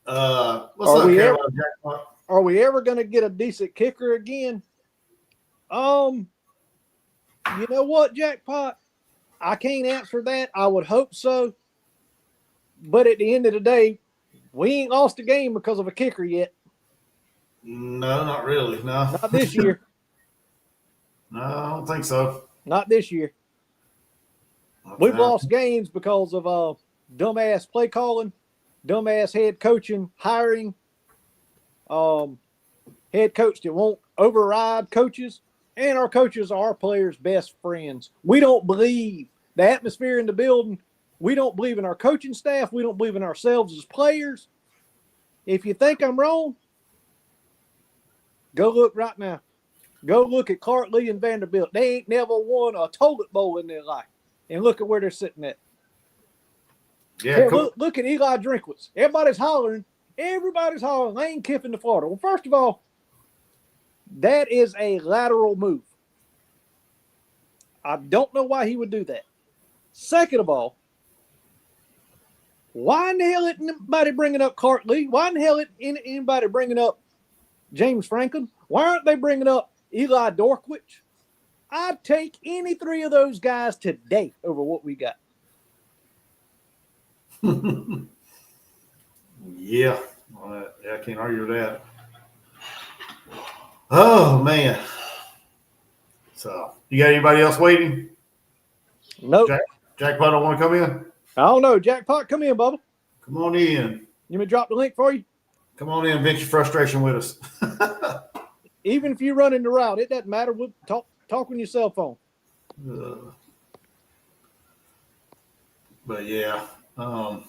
what's up, Carolina Jackpot? Are we ever going to get a decent kicker again? You know what, Jackpot? I can't answer that. I would hope so. But at the end of the day, we ain't lost a game because of a kicker yet. No, not really. No. Not this year. No, I don't think so. Not this year. We've lost games because of dumbass play calling, dumbass head coaching, hiring, head coach that won't override coaches, and our coaches are our players' best friends. We don't believe the atmosphere in the building. We don't believe in our coaching staff. We don't believe in ourselves as players. If you think I'm wrong, go look right now. Go look at Clark Lee and Vanderbilt. They ain't never won a toilet bowl in their life. And look at where they're sitting at. Yeah, Hey, cool. look at Eli Drinkwitz. Everybody's hollering. Lane Kiffin to Florida. Well, first of all, that is a lateral move. I don't know why he would do that. Second of all, why in the hell isn't anybody bringing up Clark Lee? Why in the hell isn't anybody bringing up James Franklin? Why aren't they bringing up Eli Dorkwich? I'd take any three of those guys today over what we got. Yeah. I can't argue with that. Oh, man. So, you got anybody else waiting? Nope. Jackpot don't want to come in? I don't know. Jackpot, come in, Bubba. Come on in. You me drop the link for you? Come on in, vent your frustration with us. Even if you run in the route, it doesn't matter. We'll talk on your cell phone. But yeah. I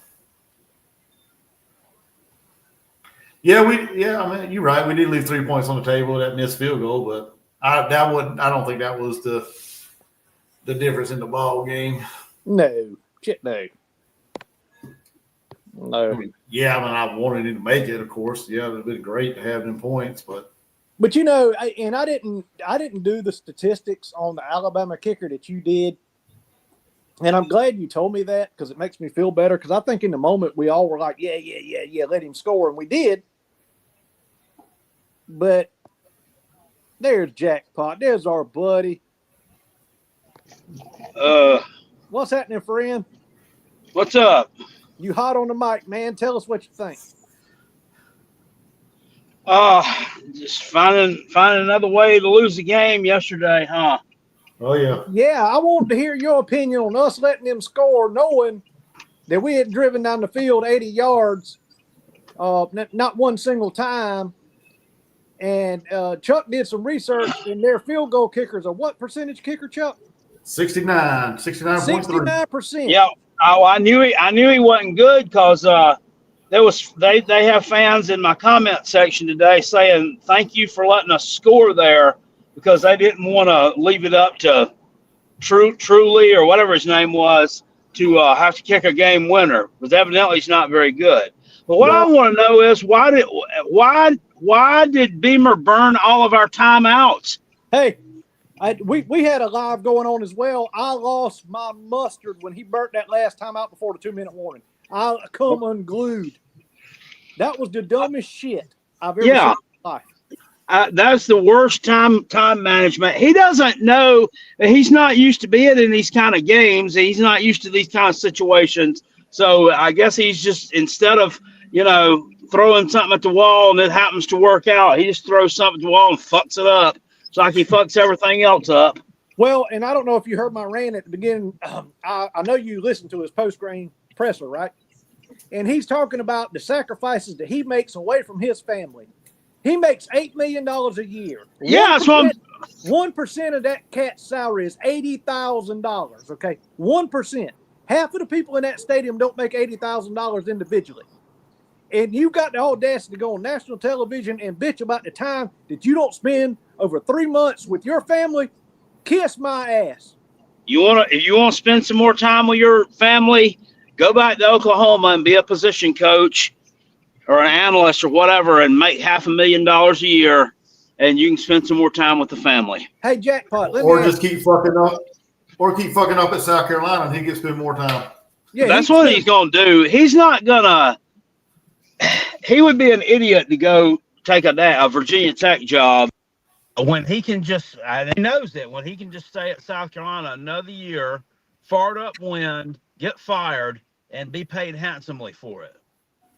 mean, you're right. We did leave 3 points on the table, that missed field goal, but I don't think that was the difference in the ball game. No. Shit, no. No. I mean, I wanted him to make it, of course. Yeah, it would have been great to have them points, but you know, I didn't do the statistics on the Alabama kicker that you did. And I'm glad you told me that because it makes me feel better. Because I think in the moment we all were like, yeah, let him score. And we did. But there's Jackpot. There's our buddy. What's happening, friend? What's up? You hot on the mic, man. Tell us what you think. Just finding another way to lose the game yesterday, huh? oh yeah. Yeah, I wanted to hear your opinion on us letting them score, knowing that we had driven down the field 80 yards, not one single time. And Chuck did some research, and their field goal kickers are what percentage kicker, Chuck? 69.3. 69%. Yeah. Oh, I knew he wasn't good because they have fans in my comment section today saying thank you for letting us score there because they didn't want to leave it up to Truly or whatever his name was to have to kick a game winner because evidently he's not very good. But what I want to know is why did Beamer burn all of our timeouts? Hey, we had a live going on as well. I lost my mustard when he burnt that last time out before the 2-minute warning. I come unglued. That was the dumbest shit I've ever seen in my life. That's the worst time management. He doesn't know that he's not used to being in these kind of games. He's not used to these kind of situations. So I guess he's just, instead of, throwing something at the wall and it happens to work out, he just throws something at the wall and fucks it up. It's like he fucks everything else up. Well, and I don't know if you heard my rant at the beginning. I know you listened to his post-game presser, right? And he's talking about the sacrifices that he makes away from his family. He makes $8 million a year. Yeah, that's what 1% of that cat's salary is $80,000, okay? 1%. Half of the people in that stadium don't make $80,000 individually. And you got the audacity to go on national television and bitch about the time that you don't spend over 3 months with your family. Kiss my ass. If you want to spend some more time with your family, go back to Oklahoma and be a position coach or an analyst or whatever and make $500,000 a year, and you can spend some more time with the family. Hey, Jackpot, keep fucking up. Or keep fucking up at South Carolina and he gets to spend more time. Yeah, that's what he's going to do. He's not going to – he would be an idiot to go take a Virginia Tech job when he can just – he knows that when he can just stay at South Carolina another year, fart up wind, get fired, and be paid handsomely for it.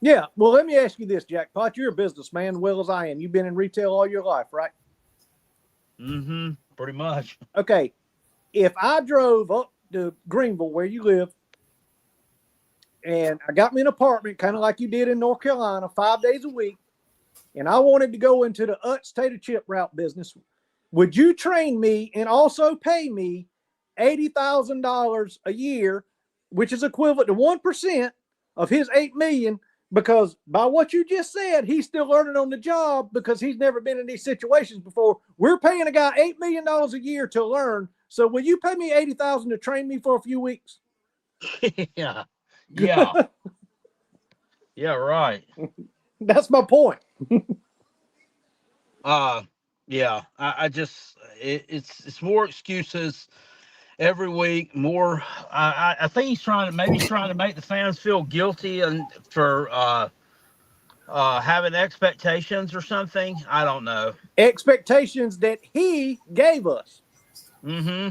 Yeah. Well, let me ask you this, Jackpot. You're a businessman, as well as I am. You've been in retail all your life, right? Mm-hmm. Pretty much. Okay. If I drove up to Greenville, where you live, and I got me an apartment, kind of like you did in North Carolina, 5 days a week, and I wanted to go into the Utz tater chip route business, would you train me and also pay me $80,000 a year, which is equivalent to 1% of his $8 million? Because by what you just said, he's still learning on the job because he's never been in these situations before. We're paying a guy $8 million a year to learn. So will you pay me $80,000 to train me for a few weeks? Yeah. Yeah. Yeah, right. That's my point. Yeah. I just it's more excuses every week. More. I think he's trying to make the fans feel guilty and for having expectations or something. I don't know. Expectations that he gave us. Mm-hmm.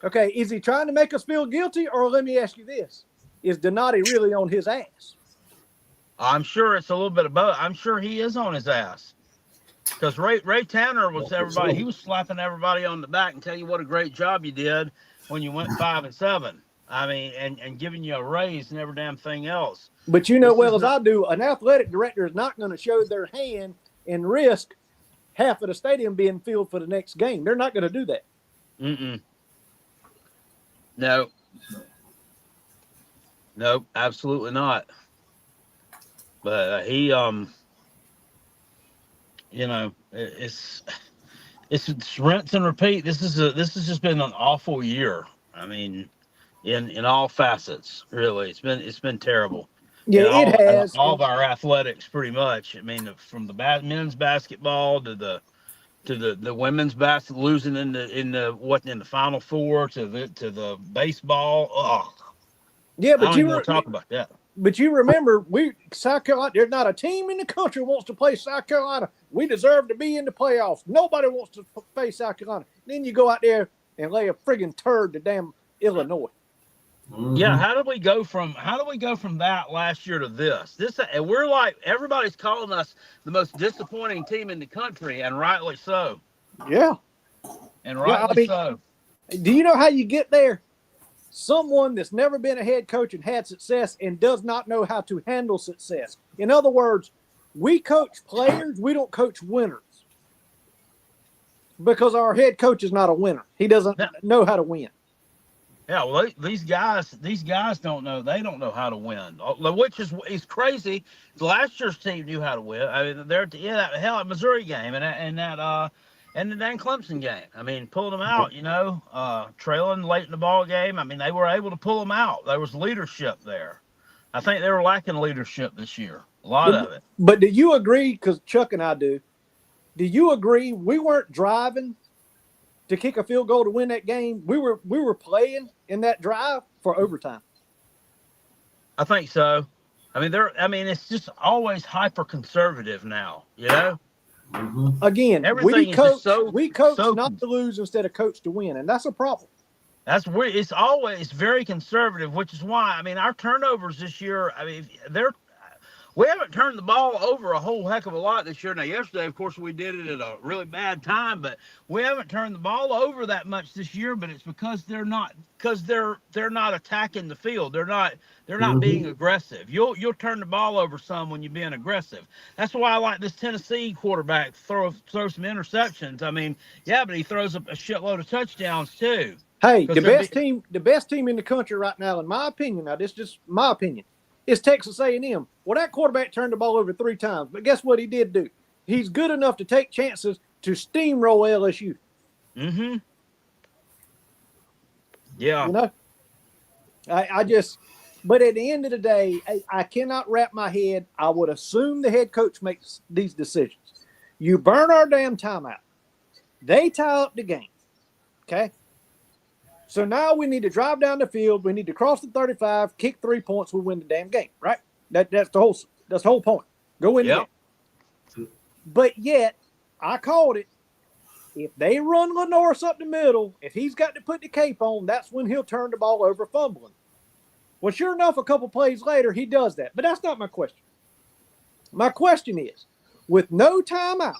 Okay, is he trying to make us feel guilty, or let me ask you this: is Donati really on his ass? I'm sure it's a little bit of both. I'm sure he is on his ass because Ray Tanner was everybody. He was slapping everybody on the back and telling you what a great job you did when you went 5-7. I mean, and giving you a raise and every damn thing else. But you know well as I do, an athletic director is not going to show their hand and risk half of the stadium being filled for the next game. They're not going to do that. Mm-mm. No. Nope, absolutely not. But he, you know, it's rinse and repeat. This has just been an awful year. I mean, in all facets, really, it's been terrible. Yeah, it has. All of our athletics, pretty much. I mean, from the men's basketball to the women's basketball losing in the Final Four to the baseball. Oh, yeah, but I don't even want to talk about that. But you remember, South Carolina. There's not a team in the country wants to play South Carolina. We deserve to be in the playoffs. Nobody wants to face South Carolina. Then you go out there and lay a friggin' turd to damn Illinois. Mm-hmm. Yeah, how do we go from that last year to this? And we're like, everybody's calling us the most disappointing team in the country, and rightly so. Yeah, and rightly so. Do you know how you get there? Someone that's never been a head coach and had success and does not know how to handle success. In other words, we coach players, we don't coach winners. Because our head coach is not a winner. He doesn't know how to win. Yeah, well, these guys don't know. They don't know how to win, which is crazy. Last year's team knew how to win. I mean, they're at Missouri game and the Dan Clemson game. I mean, pulling them out, trailing late in the ball game. I mean, they were able to pull them out. There was leadership there. I think they were lacking leadership this year. A lot of it. But do you agree? Because Chuck and I do. Do you agree we weren't driving to kick a field goal to win that game? We were playing in that drive for overtime. I think so. I mean, it's just always hyper conservative now, Mm-hmm. Again, everything we coach not to lose instead of coach to win, and that's a problem. That's weird. It's always very conservative, which is why, I mean, our turnovers this year, I mean, we haven't turned the ball over a whole heck of a lot this year. Now, yesterday, of course, we did it at a really bad time, but we haven't turned the ball over that much this year. But it's because they're not attacking the field. They're not Mm-hmm. being aggressive. You'll turn the ball over some when you're being aggressive. That's why I like this Tennessee quarterback throw some interceptions. I mean, yeah, but he throws up a shitload of touchdowns too. Hey, the best team in the country right now, in my opinion. Now, this is just my opinion. It's Texas A&M. Well, that quarterback turned the ball over 3 times, but guess what he did do? He's good enough to take chances to steamroll LSU. Mm-hmm. Yeah. But at the end of the day, I cannot wrap my head. I would assume the head coach makes these decisions. You burn our damn timeout. They tie up the game. Okay? So now we need to drive down the field. We need to cross the 35, kick 3 points. We win the damn game, right? That's the whole point. Go in there. But yet, I called it. If they run Lenoris up the middle, if he's got to put the cape on, that's when he'll turn the ball over fumbling. Well, sure enough, a couple plays later, he does that. But that's not my question. My question is, with no timeouts,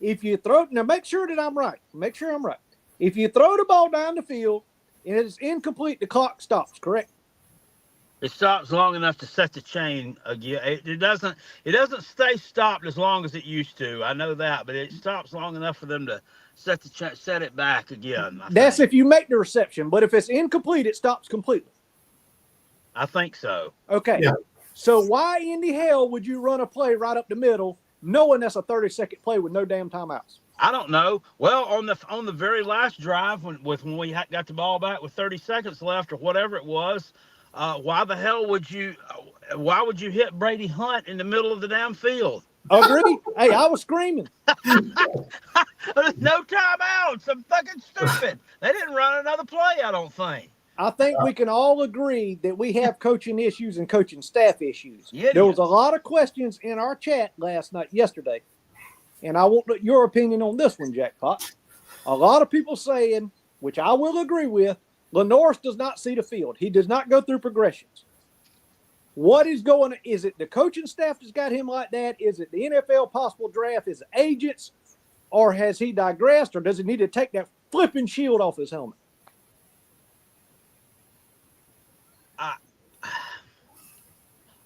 if you throw – now make sure that I'm right. Make sure I'm right. If you throw the ball down the field and it's incomplete, the clock stops, correct? It stops long enough to set the chain again. It doesn't stay stopped as long as it used to. I know that, but it stops long enough for them to set it back again. That's if you make the reception, but if it's incomplete, it stops completely. I think so. Okay. Yeah. So why in the hell would you run a play right up the middle, knowing that's a 30-second play with no damn timeouts? I don't know. Well, on the very last drive when we got the ball back with 30 seconds left or whatever it was, why the hell would you hit Brady Hunt in the middle of the damn field? Agreed. Hey, I was screaming. No timeouts. I'm fucking stupid. They didn't run another play, I don't think. I think we can all agree that we have coaching issues and coaching staff issues. Yeah, there was a lot of questions in our chat yesterday, and I want your opinion on this one, Jackpot. A lot of people saying, which I will agree with, Lenoris does not see the field. He does not go through progressions. What is going on? Is it the coaching staff that's got him like that? Is it the NFL possible draft? Is it agents? Or has he digressed? Or does he need to take that flipping shield off his helmet?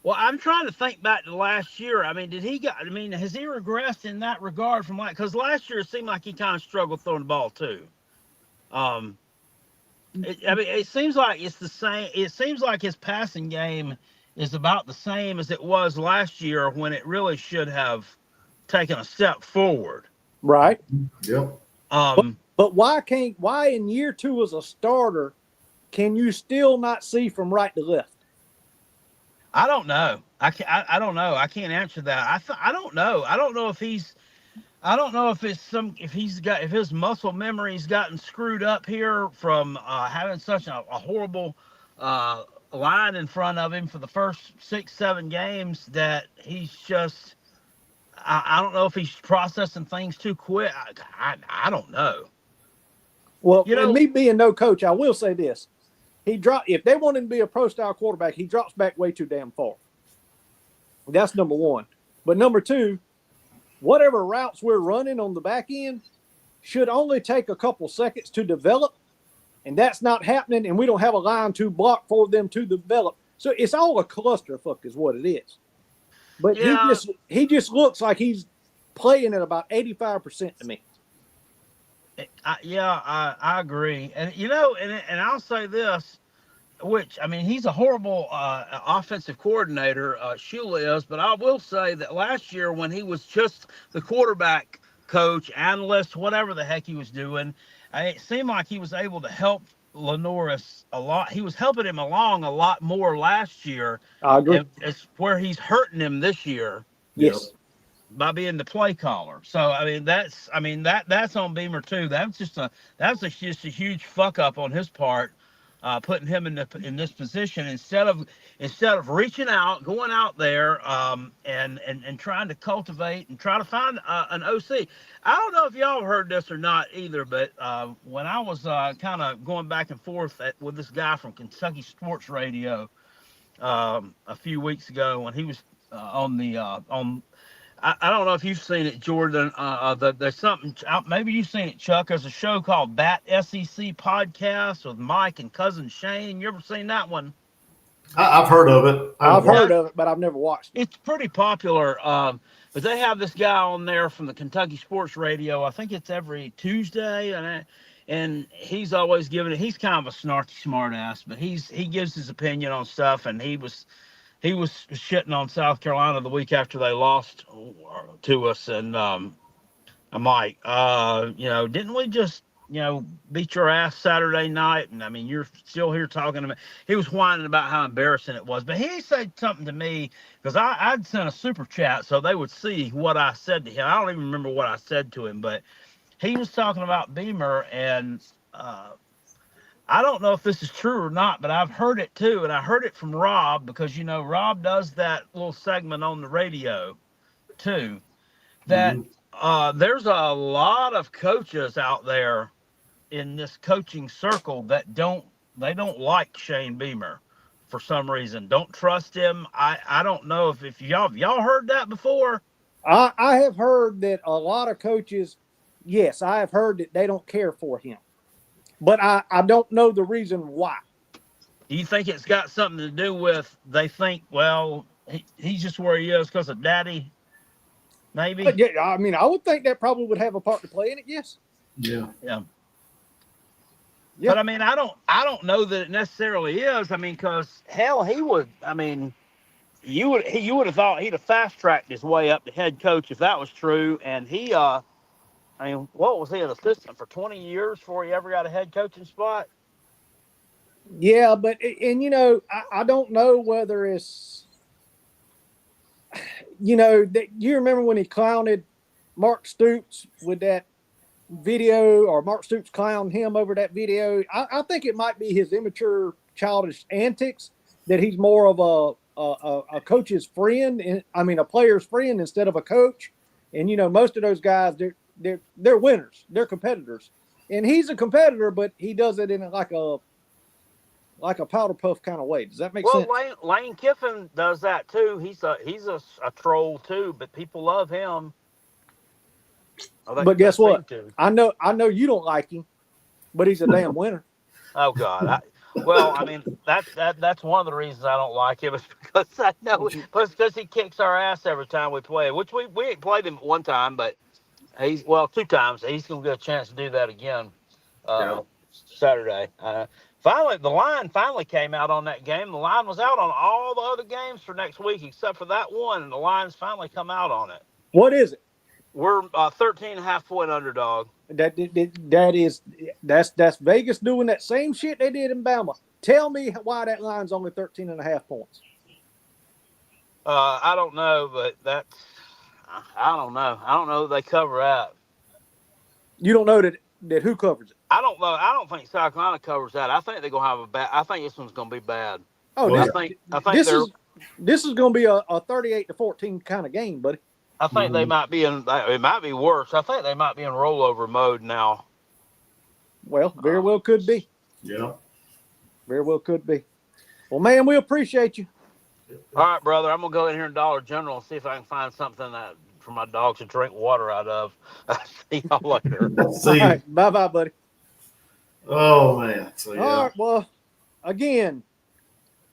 Well, I'm trying to think back to last year. I mean, has he regressed in that regard from because last year it seemed like he kind of struggled throwing the ball too. It seems like it's the same. It seems like his passing game is about the same as it was last year when it really should have taken a step forward. Right. Yep. But why in year 2 as a starter can you still not see from right to left? I don't know. I don't know. I can't answer that. I don't know. I don't know if his muscle memory's gotten screwed up here from having such a horrible line in front of him for the first 6-7 games that he's just. I don't know if he's processing things too quick. I don't know. Well, and me being no coach, I will say this. If they want him to be a pro-style quarterback, he drops back way too damn far. That's number one. But number two, whatever routes we're running on the back end should only take a couple seconds to develop, and that's not happening, and we don't have a line to block for them to develop. So it's all a clusterfuck is what it is. But he just looks like he's playing at about 85% to me. I agree. And, and I'll say this, which, I mean, he's a horrible offensive coordinator, Shula is, but I will say that last year when he was just the quarterback coach, analyst, whatever the heck he was doing, it seemed like he was able to help Lenoris a lot. He was helping him along a lot more last year. I agree. It's where he's hurting him this year. Yes. By being the play caller. So that's on Beamer too. That's just a huge fuck up on his part, putting him in this position instead of reaching out, going out there, and trying to cultivate and try to find an OC. I don't know if y'all heard this or not either, but when I was kind of going back and forth with this guy from Kentucky Sports Radio a few weeks ago when he was on. I don't know if you've seen it, Jordan. There's something out. Maybe you've seen it, Chuck. There's a show called Bat SEC Podcast with Mike and cousin Shane. You ever seen that one? I've heard of it. I've heard of it, but I've never watched it. It's pretty popular. But they have this guy on there from the Kentucky Sports Radio. I think it's every Tuesday, and he's always giving it. He's kind of a snarky smart ass, but he gives his opinion on stuff, and he was shitting on South Carolina the week after they lost to us. And I'm like, didn't we just, beat your ass Saturday night? And I mean, you're still here talking to me. He was whining about how embarrassing it was. But he said something to me because I'd sent a super chat so they would see what I said to him. I don't even remember what I said to him, but he was talking about Beamer, and I don't know if this is true or not, but I've heard it too. And I heard it from Rob because, Rob does that little segment on the radio too, that there's a lot of coaches out there in this coaching circle that don't they don't like Shane Beamer for some reason. Don't trust him. I don't know if y'all heard that before. I have heard that a lot of coaches, yes, I have heard that they don't care for him, but I don't know the reason why. Do you think it's got something to do with they think, well, he's just where he is because of daddy? Maybe. But yeah, I mean, I would think that probably would have a part to play in it. Yes. Yeah. Yeah. Yeah. But I mean, I don't know that it necessarily is. I mean, because hell, he would. I mean, you would have thought he'd have fast tracked his way up to head coach if that was true. And he, I mean, what was he, an assistant for 20 years before he ever got a head coaching spot? Yeah, but and you know, I don't know whether it's, you know, that you remember when he clowned Mark Stoops with that video, or Mark Stoops clowned him over that video. I think it might be his immature, childish antics that he's more of a coach's friend. I mean, a player's friend instead of a coach. And you know, most of those guys, they're winners, they're competitors, and he's a competitor, but he does it in like a powder puff kind of way. Does that make sense? Well, Lane Kiffin does that too. He's a troll too, but people love him. But guess what? I know you don't like him, but he's a damn winner. Oh God. I mean, that's one of the reasons I don't like him, is because I know because he kicks our ass every time we play, which we ain't played him one time, but two times. He's gonna get a chance to do that again Saturday. Finally, the line finally came out on that game. The line was out on all the other games for next week except for that one, and the line's finally come out on it. What is it? We're 13.5 point underdog. That's Vegas doing that same shit they did in Bama. Tell me why that line's only 13.5 points. I don't know, but I don't know. I don't know that they cover that. You don't know that who covers it? I don't know. I don't think South Carolina covers that. I think they're gonna have a bad. I think this one's gonna be bad. Oh, well, I think this is gonna be a 38-14 kind of game, buddy. I think they might be in. It might be worse. I think they might be in rollover mode now. Well, very well could be. Yeah. Very well could be. Well, man, we appreciate you. All right, brother. I'm gonna go in here in Dollar General and see if I can find something for my dogs to drink water out of. See y'all later. See All right, bye, buddy. Oh man. So, yeah. All right. Well, again,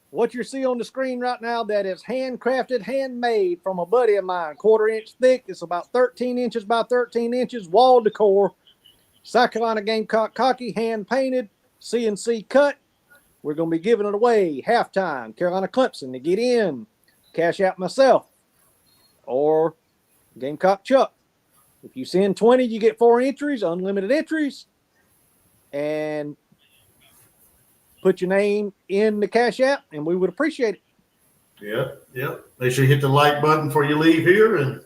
what you see on the screen right now, that is handcrafted, handmade from a buddy of mine, 1/4 inch thick. It's about 13 inches by 13 inches, wall decor. South Carolina Gamecock Cocky, hand painted, CNC cut. We're going to be giving it away halftime. Carolina Clemson to get in. Cash out myself or Gamecock Chuck. If you send 20, you get 4 entries, unlimited entries, and put your name in the Cash App, and we would appreciate it. Yeah. Make sure you hit the like button before you leave here and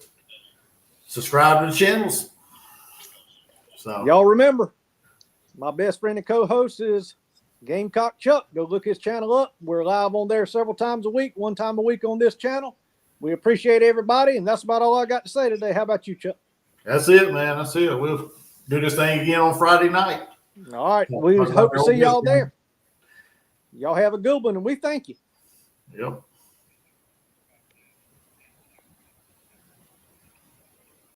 subscribe to the channels. So Y'all remember, my best friend and co-host is Gamecock Chuck. Go look his channel up. We're live on there several times a week, one time a week on this channel. We appreciate everybody, and that's about all I got to say today. How about you, Chuck? that's it, man. That's it. We'll do this thing again on Friday night. All right. We hope to see y'all there. Y'all have a good one, and we thank you. Yep.